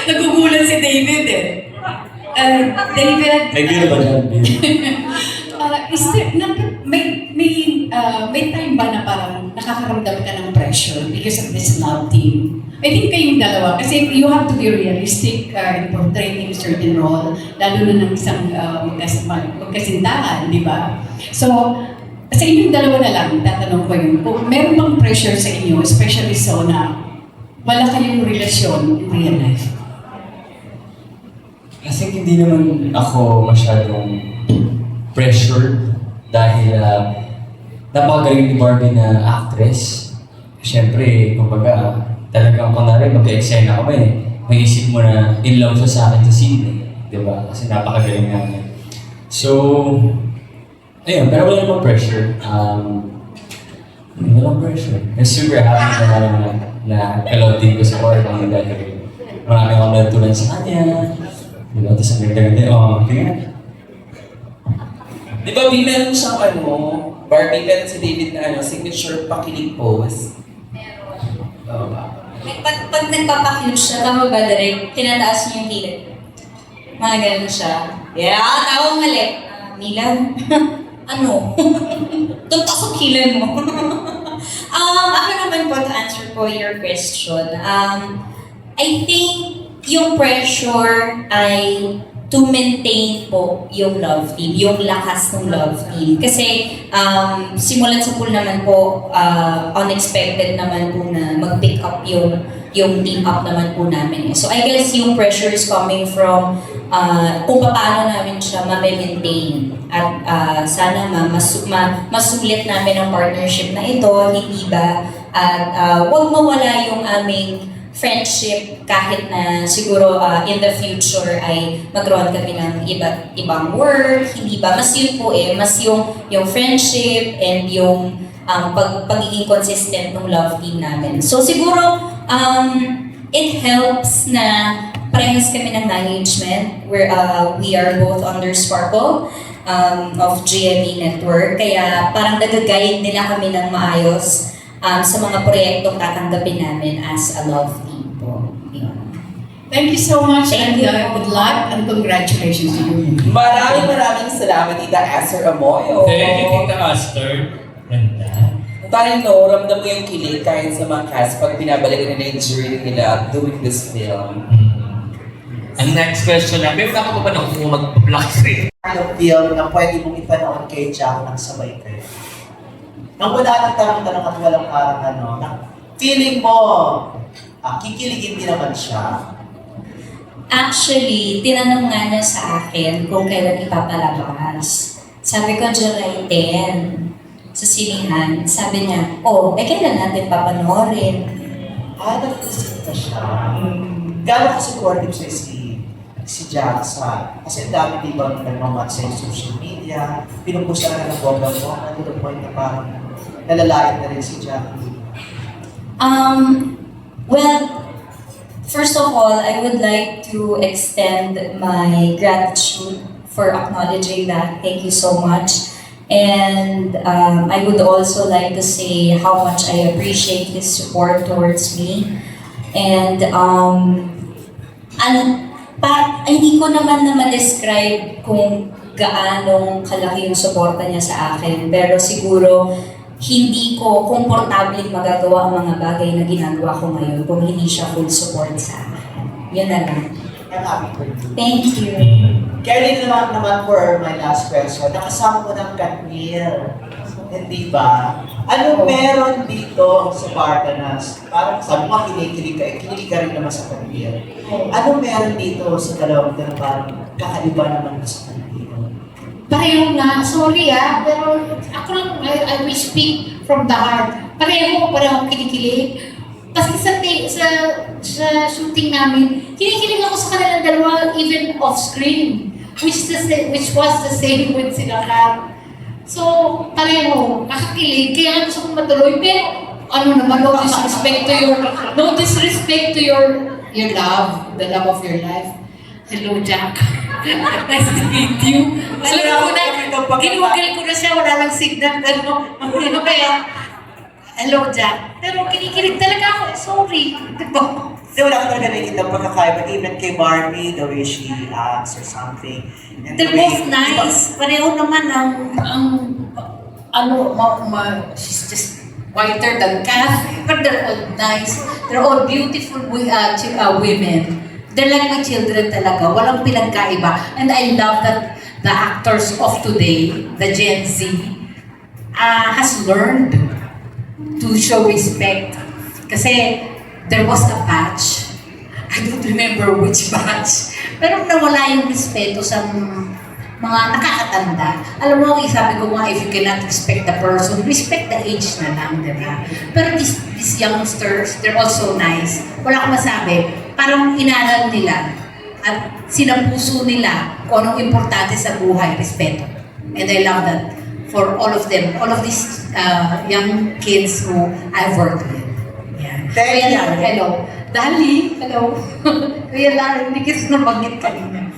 nagugulan si David eh. David. Nag-deal ba dyan? Is there, may time ba na parang nakakaramdam ka ng pressure because of this love team? I think kayong dalawa, kasi you have to be realistic in portraying a certain role, lalo na ng isang magkasintahan, di ba? So, sa inyong dalawa na lang, tatanong ko yun, kung meron bang pressure sa inyo, especially so na wala kayong relasyon in real life? Kasi hindi naman ako masyadong pressure dahil napakagaling ni Barbie na actress. Siyempre, kumbaga, talagang kunwari magka-eksena kami, may isip mo na in love siya sa akin sa scene, di ba? Kasi napakagaling nga niya. So, ayun, pero wala namang pressure. Walang pressure. I'm super happy na kalautin ko sa Barbie dahil marami akong natutunan sa kanya. Di ba? Tapos ang ganda-ganda, tingnan. Di ba, meron siyang Barbie, meron si David na signature pakilig pose. Pag nagpapakute siya, tama ba, Direk? Tinataas niya yung kilid. Mga ganun siya. Yeah, tawang mali. Milan? Ano? Tuntas ang kilid mo. Ako naman po, to answer po your question. I think yung pressure ay to maintain po yung love team, yung lakas ng love team. Kasi simulan sa pool naman po, unexpected naman po na mag-pick up yung team up naman po namin. So I guess yung pressure is coming from kung paano namin siya ma-maintain. At sana masulit namin ang partnership na ito, hindi ba? At huwag mawala yung aming friendship kahit na siguro in the future ay magkaroon kami ng iba't ibang work, hindi ba? Mas yun po mas yung friendship and yung pagiging consistent ng love team namin. So siguro it helps na parehas kami ng management where we are both under Sparkle of GMA Network. Kaya parang nag-guide nila kami ng maayos sa mga proyektong tatanggapin namin as a love team po. Thank you so much and good luck and congratulations to you. Maraming salamat, Tita Esther Amoyo. Thank you, Tita Esther. Ganda. Tayo ramdam mo yung kilig kahit sa mga cast pag binabalikan nila yung journey nila doing this film. Ang next question na, meron ako pa na kung mag-vlogs eh. Ano film na pwede mong ipanood kay Jack nang sabay kayo? Nang wala nang tanong-tanong at walang parang na feeling mo, kikiligin din naman siya. Actually, tinanong nga niya sa akin kung kailan ipapalabas. Sabi ko, July 10 sa sinihan. Sabi niya, kailan natin papanoorin? Nag-isip ka siya. Gano'n ka supportive siya si Jack kasi dami di ba nagmamat sa social media, pinupush ka na ng bongga-bongga to the point na parang nalalait na rin si Jack. Well, first of all, I would like to extend my gratitude for acknowledging that. Thank you so much. And I would also like to say how much I appreciate his support towards me. And hindi ko naman na ma-describe kung gaano kalaki yung suporta niya sa akin. Pero siguro, hindi ko komportable magagawa ang mga bagay na ginagawa ko ngayon kung hindi siya full support sa akin. Yun na lang. I'm happy for you. Thank you. Kelly naman for my last question. Nakasama ko ng Katniel. Hindi ba? Ano meron dito sa Bartanas? Parang sabi mo, kinikilig ka rin naman sa Katniel. Ano meron dito sa dalawang na parang kakaiba naman sa Katniel? Pareho na, sorry pero ako lang, I will speak from the heart. Pareho kinikilig. Kasi sa shooting namin, kinikilig ako sa kanilang dalawa even off-screen. Which was the same with sila Kat. So, pareho, nakakilig. Kaya gusto kong matuloy. Pero, no disrespect to your love, the love of your life. Hello, Jack. Nice to meet you. Ginugol ko na siya, wala lang signal. Kaya, hello, Jack. Pero kinikilig talaga ako. Sorry. Kasi wala ko talaga nakikita pagkakaiba, even kay Barbie, the way she acts or something. And They're both nice. Pareho naman she's just whiter than Kathy, but they're all nice. They're all beautiful women. They're like my children talaga. Walang pinagkaiba. And I love that the actors of today, the Gen Z, has learned to show respect. Kasi there was a batch, I don't remember which batch, pero nawala yung respeto sa mga nakakatanda. Alam mo, sabi ko nga, if you cannot respect the person, respect the age na lang, di ba? Pero these youngsters, they're also nice. Wala akong masabi, parang inaral nila at sinapuso nila kung anong importante sa buhay, respeto. And I love that for all of them, all of these young kids who I've worked with. Thank you. Hello. Dali, hello. Kuya Lara, hindi kasi nabanggit kanina.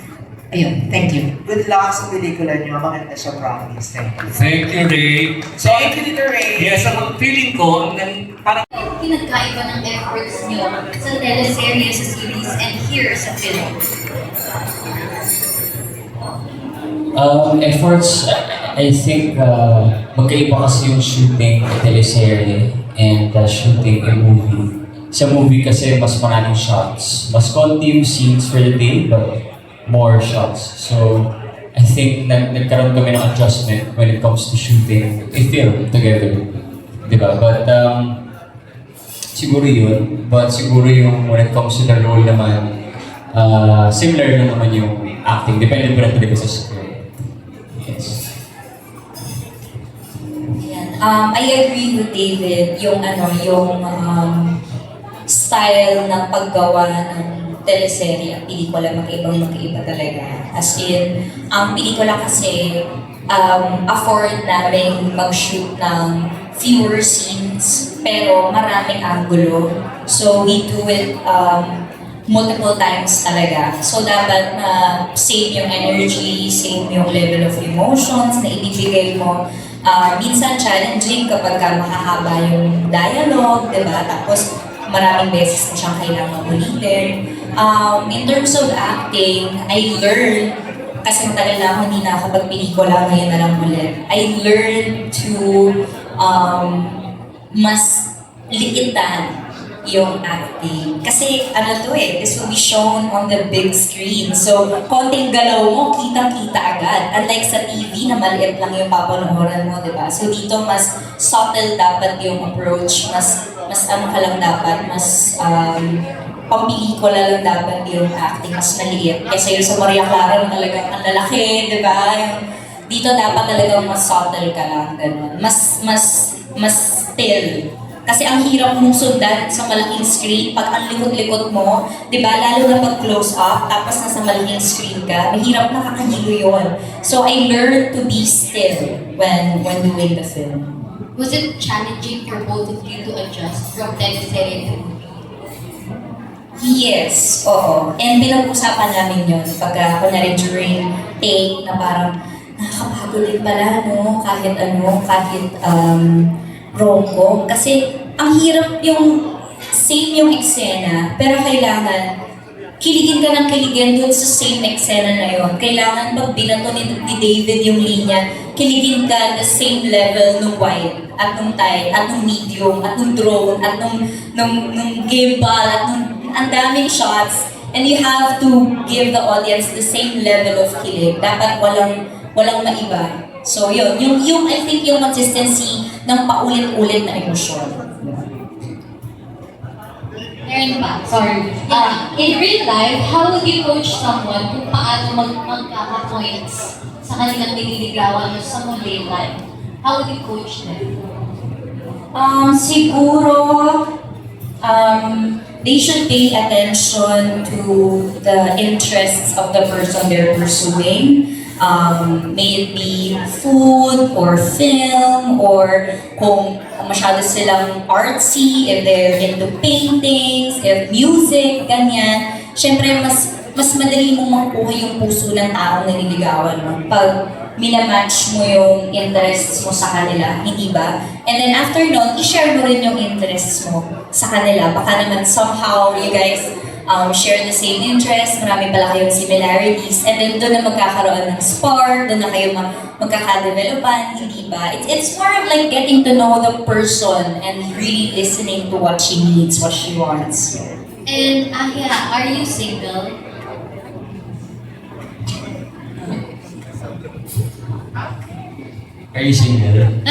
Ayun, thank you. Good luck sa pelikula niyo. Maganda siya, promise. Thank you. Thank you, Ray. Thank you, Tito Ray. Yes, ang feeling ko, parang Pinagkaiba ng efforts niyo sa teleserye, sa series, and here sa film. Efforts, I think magkaiba kasi yung shooting teleserye and shooting a movie. Sa movie kasi mas maraming shots. Mas konti yung scenes for the day, but more shots. So, I think nagkaroon kami ng adjustment when it comes to shooting a film together. Diba? But, siguro yun. But siguro yung when it comes to the role naman, similar na naman yung acting. Depende pa rin talaga sa script. Yes. I agree with David, yung style ng paggawa ng teleserye at pelikula magkaiba talaga. As in, ang pelikula kasi afford namin mag-shoot ng fewer scenes pero maraming angulo. So we do it multiple times talaga. So dapat na same yung energy, same yung level of emotions na ibibigay mo. Minsan challenging kapag mahahaba yung dialogue, diba? Tapos maraming beses na siyang kailangan ulitin. In terms of acting, I learned, kasi matagal na ako hindi nakakapag-pelikula, ngayon na lang ulit. I learned to mas liitan yung acting. Kasi this will be shown on the big screen. So, konting galaw mo, kitang-kita agad. Unlike sa TV na maliit lang yung papanooran mo, di ba? So, dito mas subtle dapat yung approach. Mas ka lang dapat, mas pampelikula lang dapat yung acting, mas maliit. Kasi yung sa Maria Clara talagang ang lalaki, di ba? Dito dapat talagang mas subtle ka lang, ganun. Mas still. Kasi ang hirap mong sundan sa malaking screen, pag ang likot-likot mo, di ba, lalo na pag close up, tapos nasa malaking screen ka, mahirap nakakahilo yun. So I learned to be still when doing the film. Was it challenging for both of you to adjust from teleserye to movie? Yes, oo. And pinag-usapan namin yun pagka kunwari during take na parang nakakapagod din pala, no? Kahit rom-com. Kasi ang hirap yung same yung eksena, pero kailangan kiligin ka ng kiligin dun sa same eksena na yun. Kailangan pag binato ni David yung linya, kiligin ka the same level nung wide, at nung tight, at nung medium, at nung drone, at nung gimbal, at nung ang daming shots. And you have to give the audience the same level of kilig. Dapat walang maiba. So yun, yung I think yung consistency ng paulit-ulit na emosyon. Meron pa, sorry. In real life, how would you coach someone kung paano magkaka-points sa kanilang nililigawan sa mundane life? How would you coach them? Siguro, they should pay attention to the interests of the person they're pursuing. May it be food or film, or kung masyado silang artsy, if they're into paintings, if music, ganyan. Siyempre, mas madali mong makuha yung puso ng taong nililigawan mo pag minamatch mo yung interests mo sa kanila, hindi ba? And then after nun, i-share mo rin yung interests mo sa kanila. Baka naman somehow you guys share the same interests, marami pala kayong similarities, and then doon na magkakaroon ng spark, doon na kayo magkakadevelopan, hindi ba? It's more of like getting to know the person and really listening to what she needs, what she wants. And Aya, are you single? Are you single?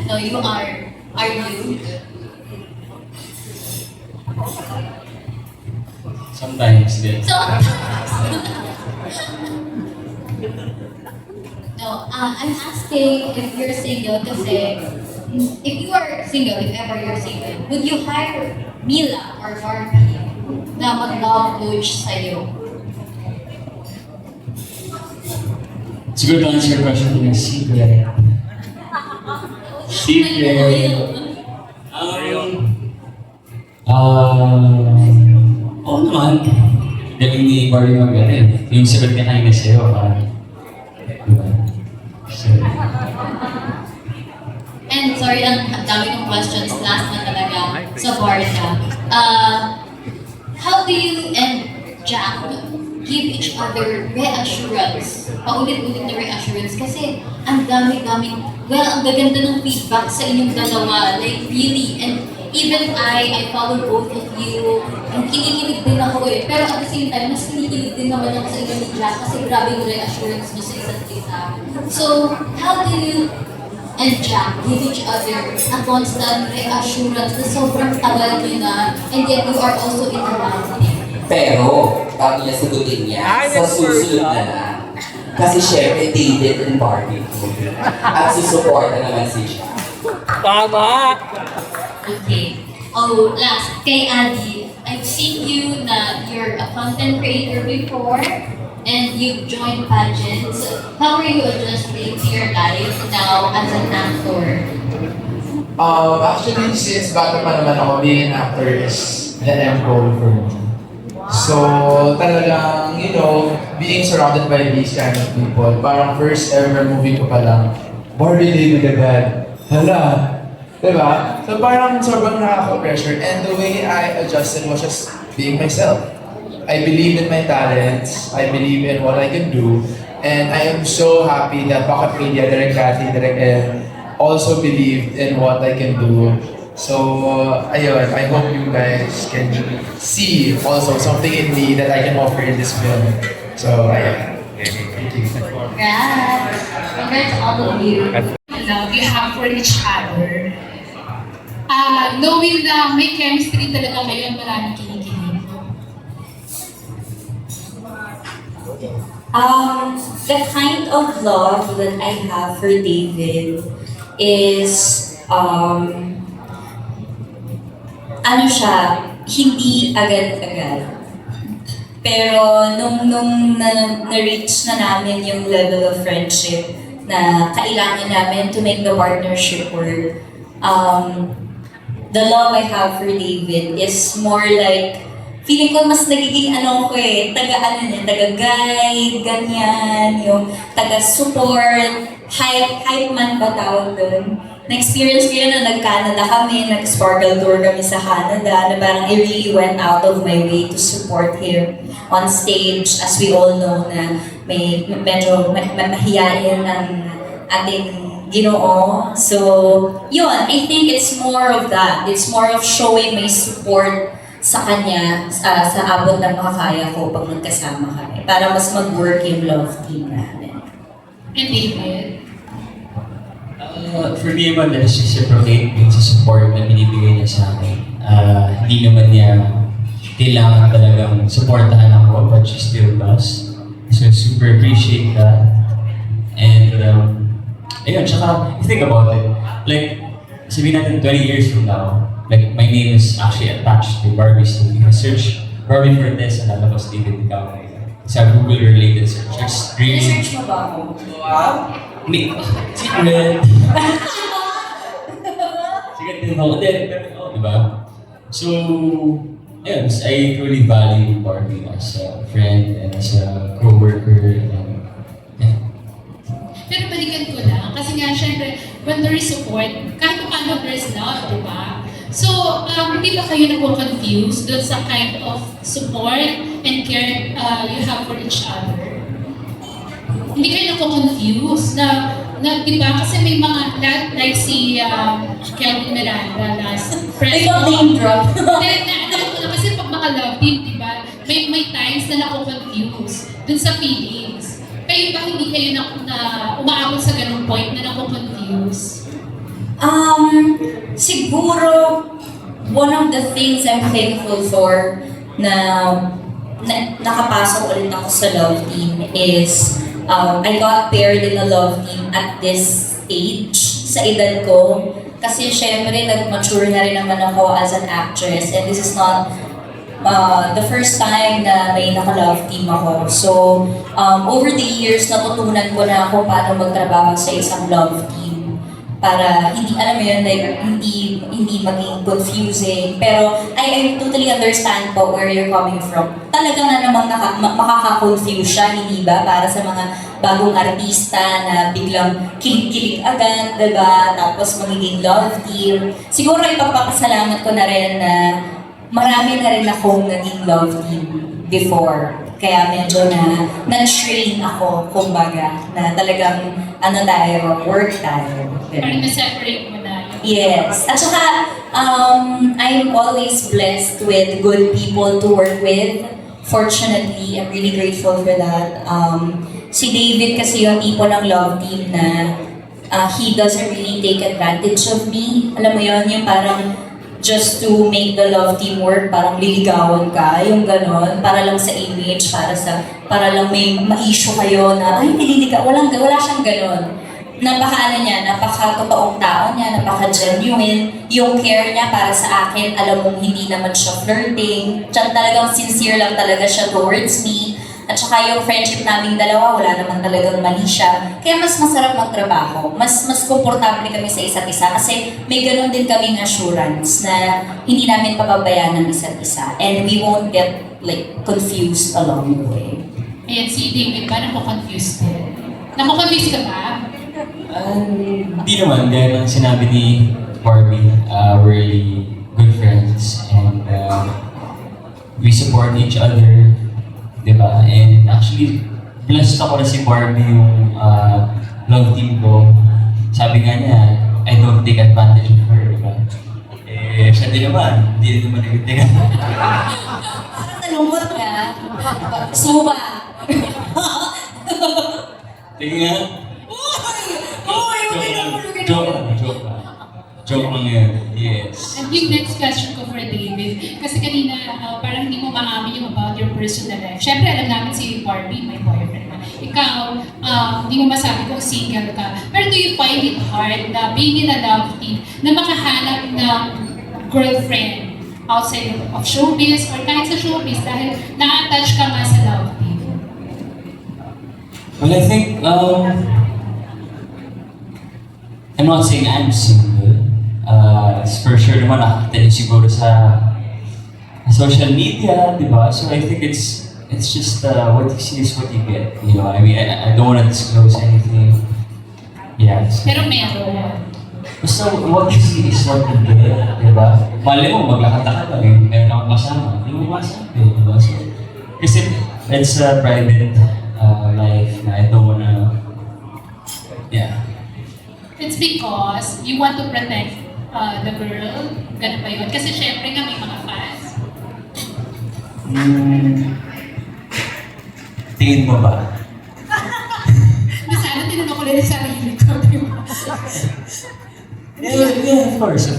No, you are. Are you? Sometimes din. So, no, I'm asking if you're single kasi if you are single, if ever you're single, would you hire Mila or Barbie na mag-love coach sa'yo? Siguro to answer your question in a secret. Oo naman. Galing ni Barbie mag-ano. Yung sagot niya kanina sa'yo, diba? So, And sorry, ang dami ng questions. Last na talaga sa Barca. How do you and Jack give each other reassurance? Paulit-ulit na reassurance kasi ang dami-dami, well, ang gaganda ng feedback sa inyong dalawa. Like, really. And even I follow both of you. And kinikilig din ako eh. Pero at the same time, mas kinikilig din naman ako sa inyo ni Jack kasi grabe yung reassurance mo sa isa't isa. So, how do you and Jack give each other a constant reassurance na sobrang tagal nyo na, and yet you are also in a love? Pero, ang niya sagutin niya, sa susunod na lang. Kasi syempre, David and Barbie ko. At susuporta naman si Jack. Tama! Okay. Oh, last, kay Adi, I've seen you na you're a content creator before and you've joined pageants. How are you adjusting to your life now as an actor? Actually, since bata pa naman ako, being an actor is the end goal for me. So, talagang, you know, being surrounded by these kind of people, parang first ever movie ko pa lang, Barbie David agad. Hala! Diba? So parang sobrang nakaka-pressure, and the way I adjusted was just being myself. I believe in my talents, I believe in what I can do, and I am so happy that Bucket Media, Direk Cathy, Direk Ed, also believed in what I can do. So, ayun, I hope you guys can see also something in me that I can offer in this film. So, ayun. Thank you. Congrats! Congrats to all of you. Love you have for each other. Knowing na may chemistry talaga kayo, maraming kinikilig. The kind of love that I have for David is, ano siya, hindi agad-agad. Pero nung na-reach na namin yung level of friendship na kailangan namin to make the partnership work, the love I have for David is more like, feeling ko mas nagiging taga-guide, ganyan, yung taga-support, hype man ba tawag doon? Na-experience ko yun na nag-Canada kami, nag-sparkle tour kami sa Canada, na parang I really went out of my way to support him on stage, as we all know na medyo mahihayin ang ating Ginoo. So, yun, I think it's more of that. It's more of showing my support sa kanya, sa abot ng makakaya ko pag magkasama kami, para mas mag-work yung love team namin. And David? For me naman, there's reciprocate yung sa support na binibigay niya sa akin. Hindi naman niya kailangan talagang supportahan ako, but she still does. So, super appreciate that. And, ayun, tsaka, think about it. Like, sabihin natin 20 years from now, like my name is actually attached to Barbie's name. If I search Barbie Fortes and lalabas David Licao. Sa Google related search. It's really... Research mo ba ako? Secret! Secret din ako din, pero diba? So, yes, I truly value Barbie as a friend and as a co-worker. And, yeah. Pero balikan ko lang, kasi nga syempre, when there is support, kahit paano there is love, di ba? So, hindi ba kayo naku-confused doon sa kind of support and care you have for each other? Hindi kayo naku-confused na di ba? Kasi may mga, like si Kelvin Miranda last press. Ikaw name drop. Alam ko na kasi pag mga love team, di ba? May times na naku-confused dun sa feelings. Kayo ba hindi kayo na umaabot sa ganung point na naku-confused? Siguro, one of the things I'm thankful for na nakapasok ulit ako sa love team is I got paired in a love team at this age sa edad ko. Kasi syempre, nag-mature na rin naman ako as an actress and this is not the first time na may naka-love team ako. So, over the years, natutunan ko na ako paano magtrabaho sa isang love team para hindi, alam mo yun, like, hindi maging confusing. Pero I totally understand po where you're coming from. Talaga na namang makaka-confuse siya, hindi ba? Para sa mga bagong artista na biglang kilig-kilig agad, diba? Tapos magiging love team. Siguro ipagpapasalamat ko na rin na marami na rin akong naging love team before. Kaya medyo na-train ako, kumbaga, na talagang work tayo. Parang na-separate mo na. Yes. At saka, I'm always blessed with good people to work with. Fortunately, I'm really grateful for that. Si David kasi yung tipo ng love team na he doesn't really take advantage of me. Alam mo yun, yung parang just to make the love team work, parang liligawan ka, yung ganon, para lang sa image, para lang may ma-issue kayo na, ay, nililigaw, wala siyang ganon. Napaka-totoong tao niya, napaka-genuine, yung care niya para sa akin, alam mong hindi naman siya flirting, talagang sincere lang talaga siya towards me. At saka yung friendship naming dalawa, wala naman talagang mali siya. Kaya mas masarap magtrabaho. Mas komportable kami sa isa't isa kasi may ganun din kaming assurance na hindi namin pababayaan ng isa't isa. And we won't get confused along the way. Ayan, si David ba naku-confused din? Naku-confused ka ba? Hindi naman, dahil ang sinabi ni Barbie, we're really good friends and we support each other. Diba? And actually, blessed ako na si Barbie yung love team ko. Sabi nga niya, I don't take advantage of her, diba? Eh, siya din naman, hindi rin naman nag-take advantage. Parang nalungkot ka. Suba. Tingin nga. Joke lang yan. Yes. And yung next question ko for David, kasi kanina parang hindi mo maamin yung about your personal life. Siyempre alam namin si Barbie, may boyfriend na. Ikaw, hindi mo masabi kung single ka. Pero do you find it hard na being in a love team na makahanap ng girlfriend outside of showbiz or kahit sa showbiz dahil na-attach ka nga sa love team? Well, I think, I'm not saying I'm single. For sure naman nakakita niyo siguro sa social media, di ba? So I think it's just what you see is what you get. You know, I mean, I don't want to disclose anything. Yeah. So, Pero meron. basta what you see is what you get, di ba? Mali mo, maglakad-lakad lang, meron akong kasama. Hindi mo masabi, di ba? So, kasi it's a private life na I don't wanna, yeah. It's because you want to protect the girl. Ganun ba yun? Kasi syempre nga may mga fans. Tingin mo ba? Sana tinanong ko rin sa sarili ko, di ba? Yeah, of course.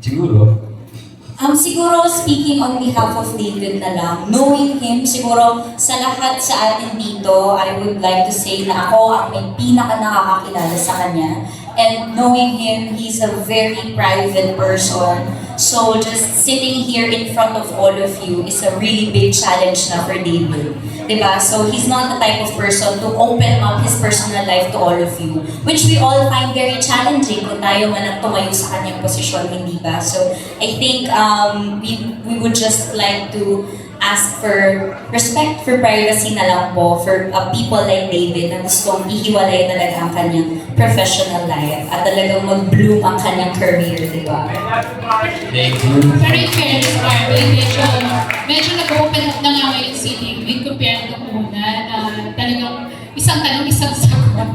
Siguro. Siguro speaking on behalf of David na lang, knowing him, siguro sa lahat sa atin dito, I would like to say na ako ang may pinaka nakakakilala sa kanya. And knowing him, he's a very private person. So just sitting here in front of all of you is a really big challenge na for David. Diba? So he's not the type of person to open up his personal life to all of you, which we all find very challenging kung tayo man ang tumayo sa kanyang posisyon, hindi ba? So I think we would just like to ask for respect for privacy na lang po for people like David na gustong ihiwalay talaga ang kanyang professional life at talagang mag-bloom ang kanyang career, di ba? Thank you. Pero in fairness, Barbie, medyo nag-open up na nga ngayon si David compared to una na talagang isang tanong, isang sagot.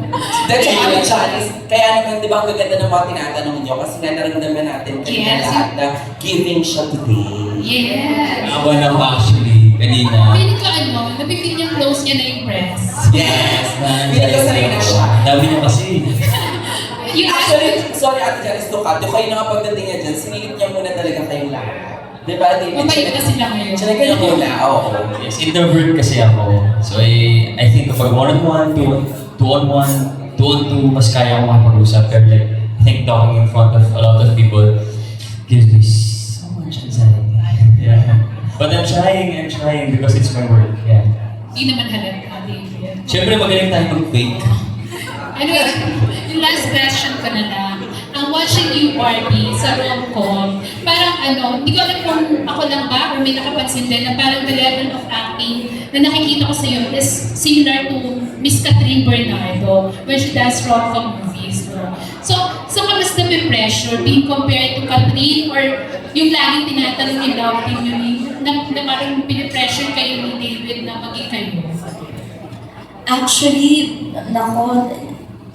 That's why, Janice, kaya naman, di ba, ang gaganda ng mga tinatanong niyo kasi nga naramdaman natin kanina Yes. lahat na giving siya today. Yes. Ako na actually, kanina. Feeling ko napipil niya close niya na yung press. Yes! Hindi ko sanay na siya. Dami niya kasi. Actually, sorry Ate Janice to cut. Yung kayo na pagdating niya dyan, sinilip niya muna talaga kayong lahat. Di ba, David? Mabait na sila ngayon. Siya na kayo muna, oo. Yes, introvert kasi ako. So I think kapag one-on-one, two-on-one, two-on-two, mas kaya akong makapag-usap. Pero like, I think talking in front of a lot of people gives me so much anxiety. Yeah. But I'm trying because it's my work. Yeah. Hindi naman halata, David. Siyempre magaling tayo mag-fake. Anyway, yung last question ko na lang. Ang watching you, Barbie, sa rom-com, parang hindi ko alam kung ako lang ba or may nakapansin din na parang the level of acting na nakikita ko sa iyo is similar to Miss Catherine Bernardo when she does rom-com movies. So kamas na may pressure being compared to Catherine or yung laging tinatanong ni love team yun na parang pinipressure kayo ni David na maging kayo? Actually, nako,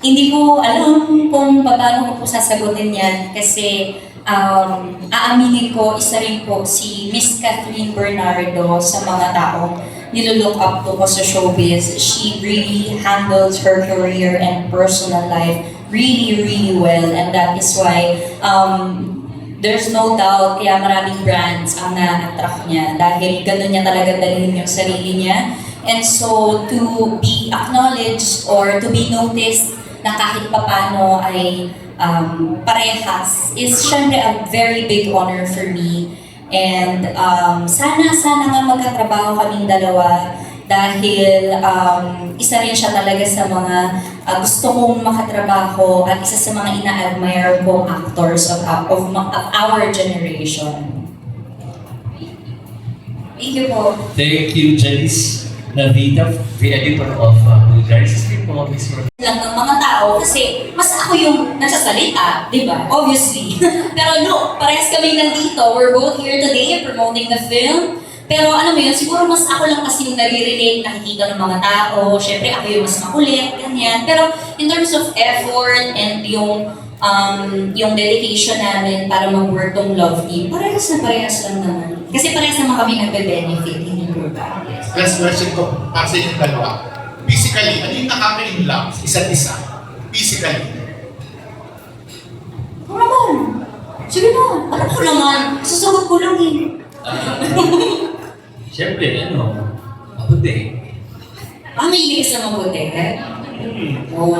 hindi ko alam kung paano ko po sasagutin yan kasi aaminin ko, isa rin po si Miss Catherine Bernardo sa mga taong nilook up to ko sa showbiz. She really handles her career and personal life really, really well, and that is why there's no doubt kaya maraming brands ang na-attract niya dahil ganun niya talaga dalhin yung sarili niya. And so to be acknowledged or to be noticed na kahit papano ay parehas is syempre a very big honor for me. And sana nga magkatrabaho kaming dalawa dahil isa rin siya talaga sa mga gusto kong makatrabaho at isa sa mga ina-admire kong actors of our generation. Thank you po. Thank you, Janice Navita, the editor of Vulgaris Street Movies. Lang ng mga tao kasi mas ako yung nagsasalita, di ba? Obviously. Pero look, parehas kami nandito. We're both here today promoting the film. Pero alam mo yun, siguro mas ako lang kasi yung nare-relate, nakikita ng mga tao. Siyempre ako yung mas makulit, ganyan. Pero in terms of effort and yung dedication namin para mag-work tong love team, parehas lang naman. Kasi parehas naman kami nagbe-benefit, hindi po ba? Last question ko, para sa inyong dalawa. Physically, ano yung nakaka-in-love sa isa't isa? Physically. Ano naman? Sige na, alam ko naman. Sasagot ko lang eh. Siyempre, mabuti. May ilis na mabuti, eh? Oo.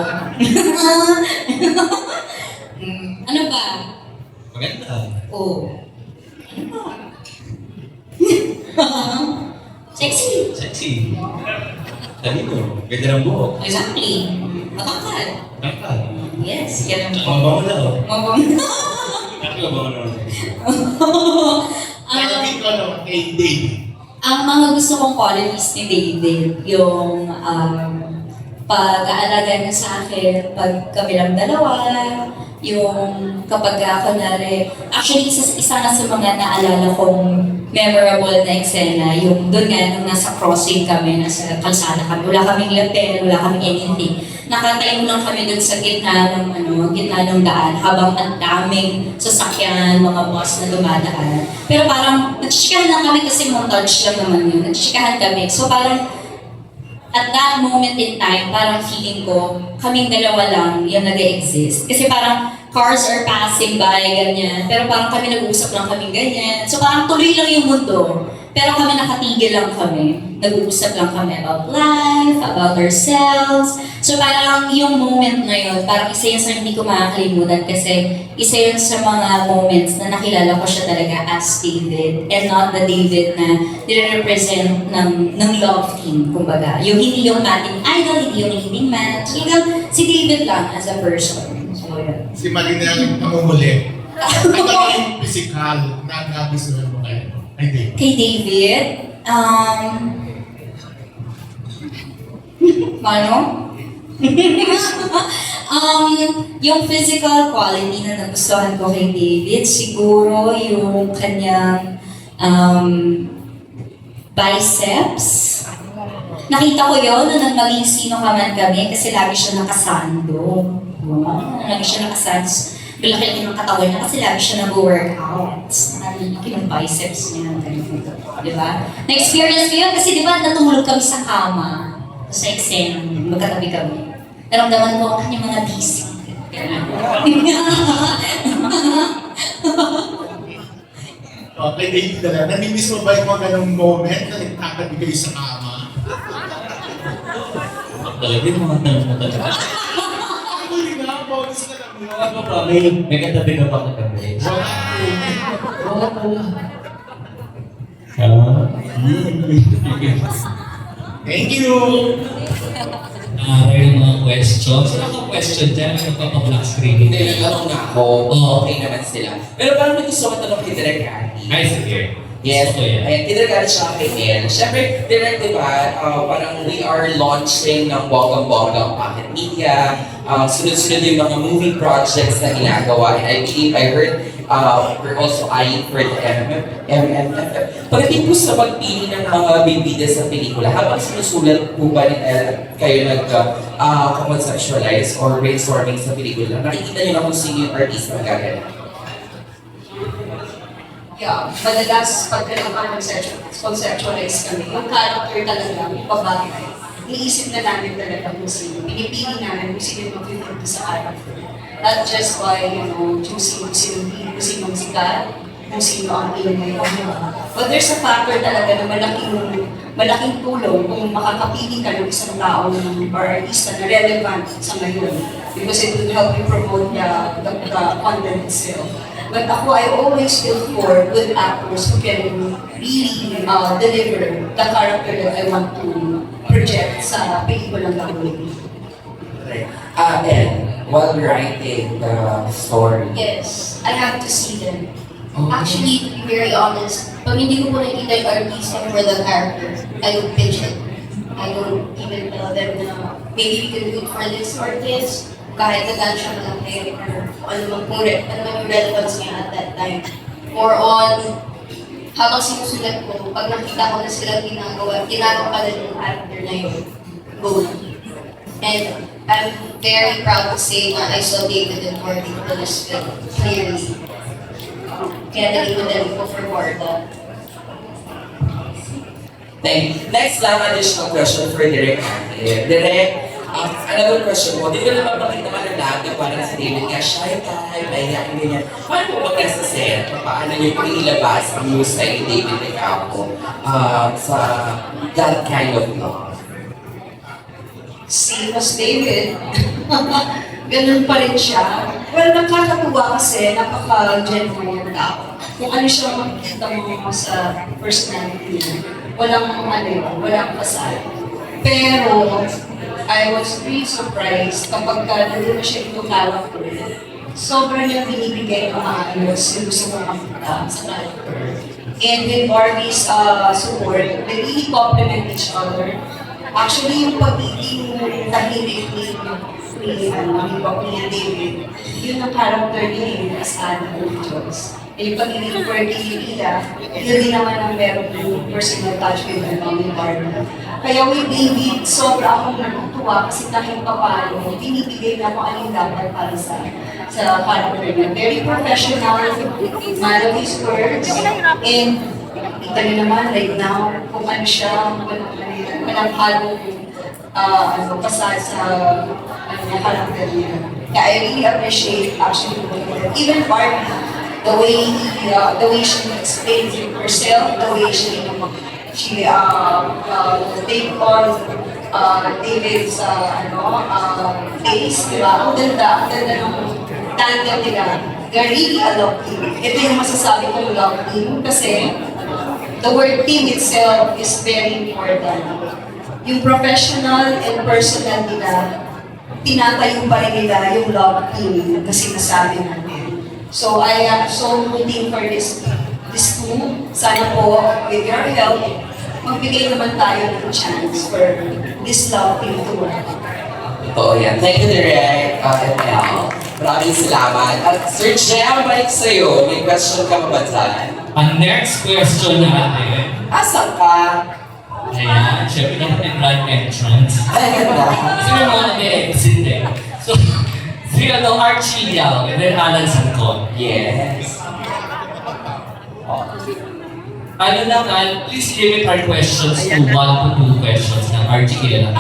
Ano ba? Maganda. Oo. Ano ba? Sexy. Sexy. Talino. Ganda ng buhok. Exactly. Matangkad. Nakakal. Yes, yan ang Mabango na ako. Mabango. Nakakabango na ako. Sabi ko kay David. Ang mga gusto kong qualities ni David, yung pag-aalaga niya sa akin, pag kami lang dalawa, yung kapag kunwari, actually isa na sa mga naalala kong memorable na eksena, yung doon nga, nung nasa crossing kami, nasa kalsada kami, wala kaming lapel, wala kaming anything. Nakatayo lang kami doon sa gitna ng daan, habang ang daming sasakyan, mga bus na dumadaan. Pero parang, nagsisikahan lang kami kasi montage lang naman yun, nagsisikahan kami. So parang, at that moment in time, parang feeling ko, kaming dalawa lang yung nag-exist. Kasi parang cars are passing by, ganyan. Pero parang kami nag-uusap lang kaming ganyan. So parang tuloy lang yung mundo. Pero kami nakatigil lang kami. Nag-uusap lang kami about life, about ourselves. So parang yung moment na yun, parang isa yun sa hindi ko makakalimutan kasi isa yun sa mga moments na nakilala ko siya talaga as David and not the David na nire-represent ng love team, kumbaga. Yung hindi yung ating idol, hindi yung leading man. Talagang si David lang as a person. So, yun. Si Marinel namumuli. Ano yung physical na nagustuhan mo kayo? Ay, David. Kay David, paano? Yung physical quality na nagustuhan ko kay David, siguro yung kanyang biceps. Nakita ko yun nung maging sino ka man kami kasi lagi siya nakasando. Lagi siya nakasando. Laki ng katawan niya kasi lagi siya nag-workout. Laki ng biceps niya. Di ba? Na-experience ko yun kasi di ba natulog kami sa kama. Sa eksena, magkatabi kami. Naramdaman ko ang kanyang mga DC. Okay, David na lang. Namimiss mo ba yung mga ganong moment na nagtatabi kayo sa kama? Talaga yung mga tanong mo talaga. Hindi na, bonus na lang yun. Ano ba? May katabi ka pa katabi. Wala pala. Thank you! May mga questions. Wala kang question dyan. May nagpapa-black screen. Hindi, nagtanong na ako. Okay naman sila. Pero parang may gusto ko tanong kay Direk Cathy. Ay, sige. Yes, Gusto ko yan. ayan, kinagalit siya kay Mel. Siyempre, direct, di ba, parang we are launching ng bonggang-bongga ang Pocket Media. Sunod-sunod yung mga movie projects na ginagawa. And I believe I heard we're also eyeing for the MMFF. Pagdating po sa pagpili ng mga bibida sa pelikula, habang sinusulat po ba kayo nag-conceptualize or brainstorming sa pelikula, nakikita niyo na kung sino yung artist na gaganap? Yeah, madalas pag conceptualize kami, yung character talaga, yung babagay. Iniisip na namin talaga kung sino. Pinipili namin kung sino yung mag-fit sa character. Not just by, choosing kung sino yung sikat, kung sino ang iyong ngayon. But there's a factor talaga na malaking tulong kung makakapili ka ng isang tao or artista na relevant sa ngayon. Because it will help you promote the content itself. But ako, I always feel for good actors who can really deliver the character that I want to project sa pelikulang gagawin. And while writing the story, Yes, I have to see them. Actually, to be very honest, pag hindi ko po nakikita yung artista for the character, I don't pitch it. I don't even tell them na maybe we can do it for this or this. Kahit na siya ng character, ano mang yung relevance niya at that time. More on, habang sinusulat ko, pag nakita ko na sila ginagawa pa rin yung character na yun, go na. And I'm very proud to say na I saw David and Morty for this film, clearly. Kaya nag-iwan ko for Morta. Next lang, additional question for Direk. Direk, another question mo, di ko naman makita naman lahat na parang si David nga, shy type, mahihain ganyan. Paano po ba sa set? Paano nyo ilabas ang news ni David Licao sa that kind of love? Same as David. Ganun pa rin siya. Well, nakakatuwa kasi napaka-genuine yung tao. Kung ano siya makikita mo sa personality niya, walang pasal. Pero, I was really surprised kapag nandun na siya yung character. Sobrang niya binibigay ng maayos yung gusto mo makita sa character. And with Barbie's support, they really complement each other. Actually, yung pagiging tahimik ni David, yun ang character niya as Anna Jones. And yung pagiging quirky niya, yun din naman ang meron yung personal touch with ni Barbie. Kaya with David, sobra akong natutuwa kasi kahit papalo, binibigay na kung anong dapat para sa character niya. Very professional, man of his words, and kita niyo naman right now kung ano siya, walang halong pasal sa character niya. Kaya I really appreciate actually even Barbie. the way she explains herself, the way she take on David's case, di ba? Ang ganda ng tandem nila. They're really a love team. Ito yung masasabi kong love team kasi the word team itself is very important. Yung professional and personal nila, tinatayo pa rin nila yung love team na sinasabi natin. So I am so rooting for this two. Sana po, with your help, magbigay naman tayo ng chance for this love team to work. Totoo yan. Thank you, Direk. ML. Maraming salamat. At Sir Jem, balik sa'yo. May question ka ba dyan? Ang next question natin, Asan ka? ayan, syempre dapat yung right entrance. Ay, ganda. Kasi may mga may-exit eh. So, si Archie Yao, and then Alan Sancon. Yes. Ano naman, please limit our questions to 1 to 2 questions ng Archie kilala.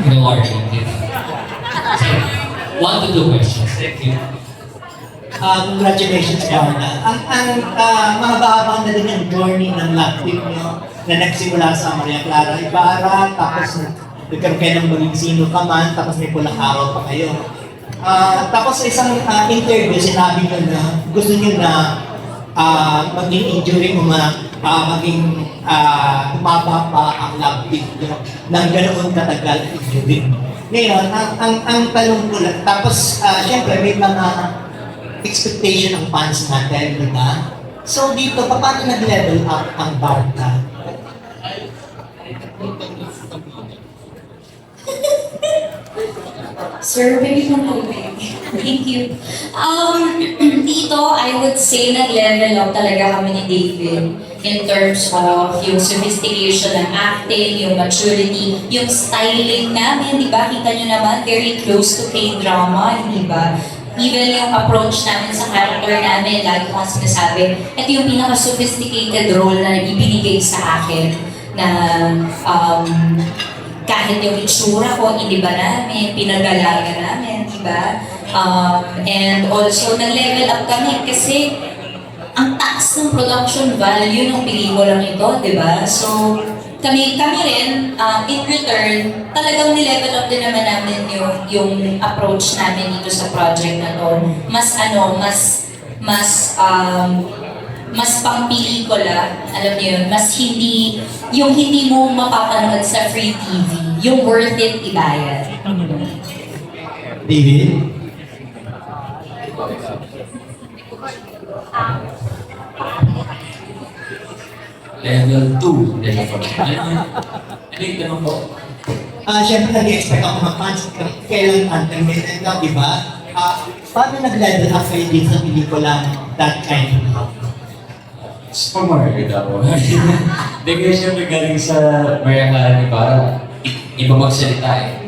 No Archie. So, 1 to 2 questions. Thank you. Congratulations, Barna. Ang mahaba-haba na din ang journey ng love team nyo na nagsimula sa Maria Clara Ibarra, tapos nagkaroon kayo ng maging sino ka man, tapos may pulang araw pa kayo. Tapos sa isang interview, sinabi nyo na gusto nyo na maging enduring o maging tumaba pa ang love team nyo ng ganoon katagal enduring. Ngayon, ang tanong ko lang, tapos syempre may mga expectation ng fans natin, di ba? So dito, paano nag-level up ang Barca? Sir, pwede mo tubig. Thank you. Dito, I would say nag-level up talaga kami ni David in terms of yung sophistication ng acting, yung maturity, yung styling namin, di ba? Kita nyo naman, very close to K-drama, di ba? Even yung approach namin sa character namin, lagi ko sinasabi, ito yung pinaka-sophisticated role na ibinigay sa akin na kahit yung itsura ko, iniba namin, pinagalaga namin, di ba? And also, nag-level up kami kasi ang taas ng production value ng pelikulang ito, di ba? So, kami rin, in return, talagang nilevel up din naman namin yung approach namin dito sa project na to. Mas pang pelikula, alam niyo yun, mas hindi mo mapapanood sa free TV, yung worth it ibayad. David? Level 2. Level 4. Ano yung tanong po? Siyempre, nag-expect ako ng fans kailan unterminated na, di ba? Paano nag-level up kayo din sa pelikulang that kind of love? Supermarket ako. Hindi kayo siyempre galing sa Maria Clara Ibarra, iba magsalita eh.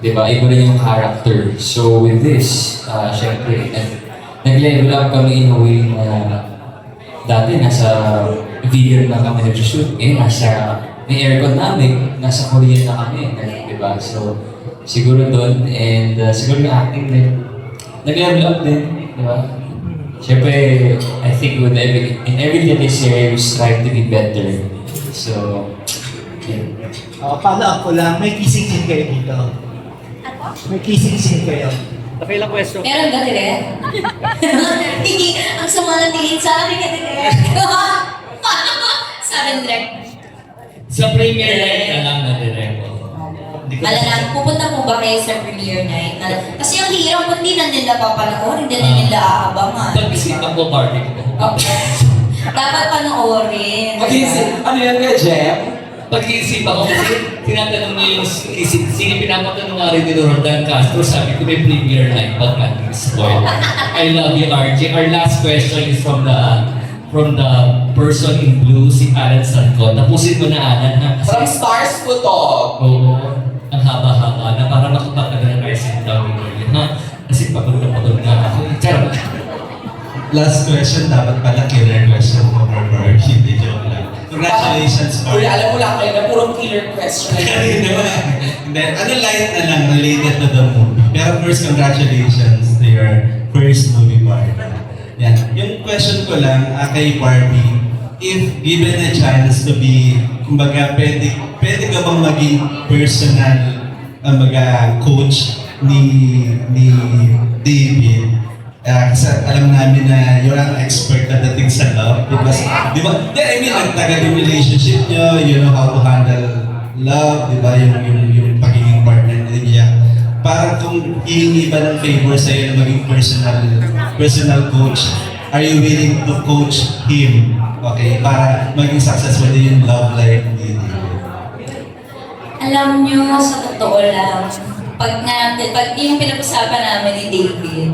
Diba? Iba rin yung character. So with this, siyempre, nag-level up kami in a way na dati nasa video na kami nag-shoot. May aircon namin, nasa Korean na kami. Diba? So siguro doon, and siguro yung acting din. Nag-level up din. Diba? Siyempre, I think in everything that is here, we strive to be better. So, yeah. Follow up ko lang, may kissing scene kayo dito. May kissing scene kayo. Okay lang question. Meron ba, Direk? Hindi, ang sama ng tingin sa akin ka, Direk. Sabi ng Direk. Sa premiere night na lang na direct. Malalang, pupunta po ba kayo sa premiere night? Kasi ang hirap, hindi na nila papanoorin, hindi na nila aabangan. Pag-isipan ko party ko. Dapat panoorin. Ano yan nga, Jem? Pag-iisipan ko kasi tinatanong niyo yung sino pinapatanong nga rin ni Rodan Castro, sabi ko may premiere night, pag natin spoil. I love you, RJ. Our last question is from the person in blue, si Alan Sancon. Tapusin mo na, Alan, ha? From Stars Putog. Oo. Ang haba-haba na para makapagtagal na sa dami ngayon, ha? Kasi pagod na ako. Charot. Last question, dapat pala killer question mo for Barb. Hindi, joke lang. Congratulations, Barb. Uy, alam mo lang kayo na purong killer question. Hindi, ano light na lang related to the movie. Pero first, congratulations to your first movie, Barb. Yan. Yung question ko lang kay Barbie, if given a chance to be, kumbaga, pwede ka bang maging personal coach ni David? Kasi alam namin na you're an expert pagdating sa love. Because, di ba? Yeah, I mean, nagtagal yung relationship nyo, you know how to handle love, di ba? Yung pagiging partner niya. Parang kung hihingi ba ng favor sa'yo na maging personal coach, are you willing to coach him? Okay, para maging successful din yung love life ni David. Alam nyo, sa totoo lang, pag yung pinag-usapan namin ni David,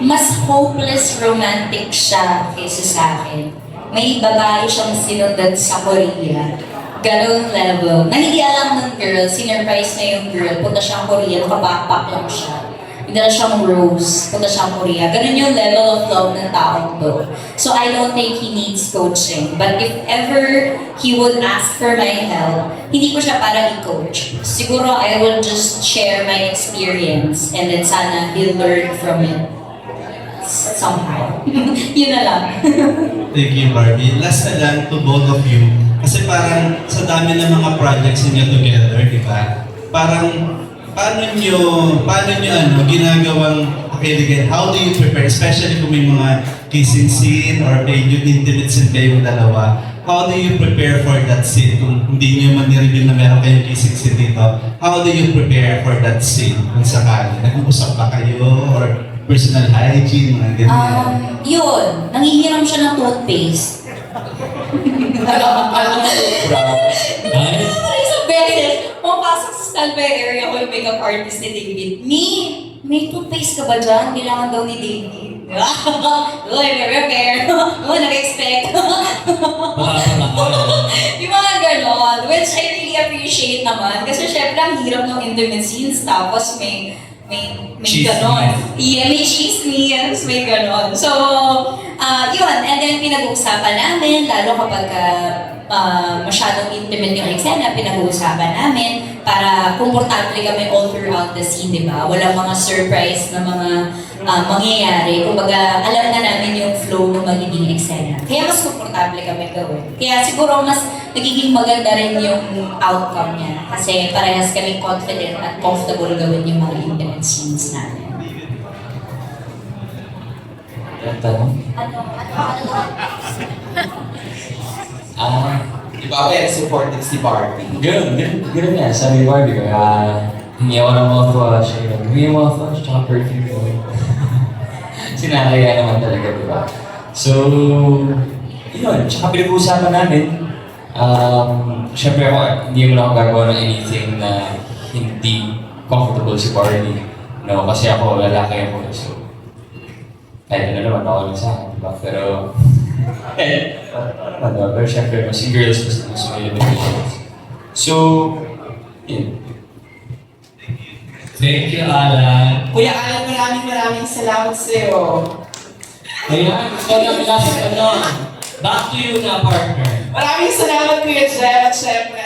mas hopeless romantic siya kaysa sa akin. May babae siyang sinundan sa Korea. Ganong level. Na hindi alam ng girl, sinurprise na yung girl. Punta siyang Korea, nakabackpack lang siya. Pinala siyang Rose, punta siyang Korea. Ganon yung level of love ng taong to. So I don't think he needs coaching. But if ever he would ask for my help, hindi ko siya para i-coach. Siguro I will just share my experience and then sana he'll learn from it. Somehow. Yun na lang. Thank you, Barbie. Last na lang to both of you. Kasi parang sa dami ng mga projects niyo together, di ba? Parang paano nyo ginagawang, okay, again, how do you prepare, especially kung may mga kissing scene or medyo intimate scene kayong dalawa, how do you prepare for that scene? Kung hindi nyo man ni-reveal na meron kayong kissing scene dito, how do you prepare for that scene? Kung sakali, nag-uusap ba kayo or personal hygiene, mga ganyan? Yun, nangihiram siya ng toothpaste. Isang beses, pumapasok sa standby area ko yung makeup artist ni David. May toothpaste ka ba dyan? Kailangan daw ni David. Uy, may repair. Nag-expect. Yung mga ganon, which I really appreciate naman. Kasi syempre, ang hirap ng intimate scenes, tapos may ganon. Yeah, may chismis, may ganon. So, yun. And then pinag-uusapan namin, lalo kapag masyadong intimate yung eksena, pinag-uusapan namin para komportable kami all throughout the scene, di ba? Walang mga surprise na mga mangyayari. Kumbaga, alam na namin yung flow ng magiging eksena. Kaya mas komportable kami gawin. Kaya siguro mas nagiging maganda rin yung outcome niya. Kasi parehas kami confident at comfortable gawin yung mga intimate scenes namin. Tanong? Di ba very supportive si Barbie? Ganun nga. Sabi ni Barbie ko, hingi ako ng mouthwash. Hingi ng mouthwash, tsaka perfume ko. Sinakaya naman talaga, di ba? So, yun. Tsaka pinag-uusapan namin. Siyempre ako, hindi mo na ako gagawa ng anything na hindi comfortable si Barbie. No, kasi ako, lalaki ako. So, kahit ano naman, ako lang sa akin, diba? Pero, pero syempre, mas yung girls, mas may limitations. So, yun. Thank you, Alan. Kuya Alan, maraming salamat sa'yo. Kaya, gusto namin last back to you na, partner. Maraming salamat, Kuya Jem, at syempre,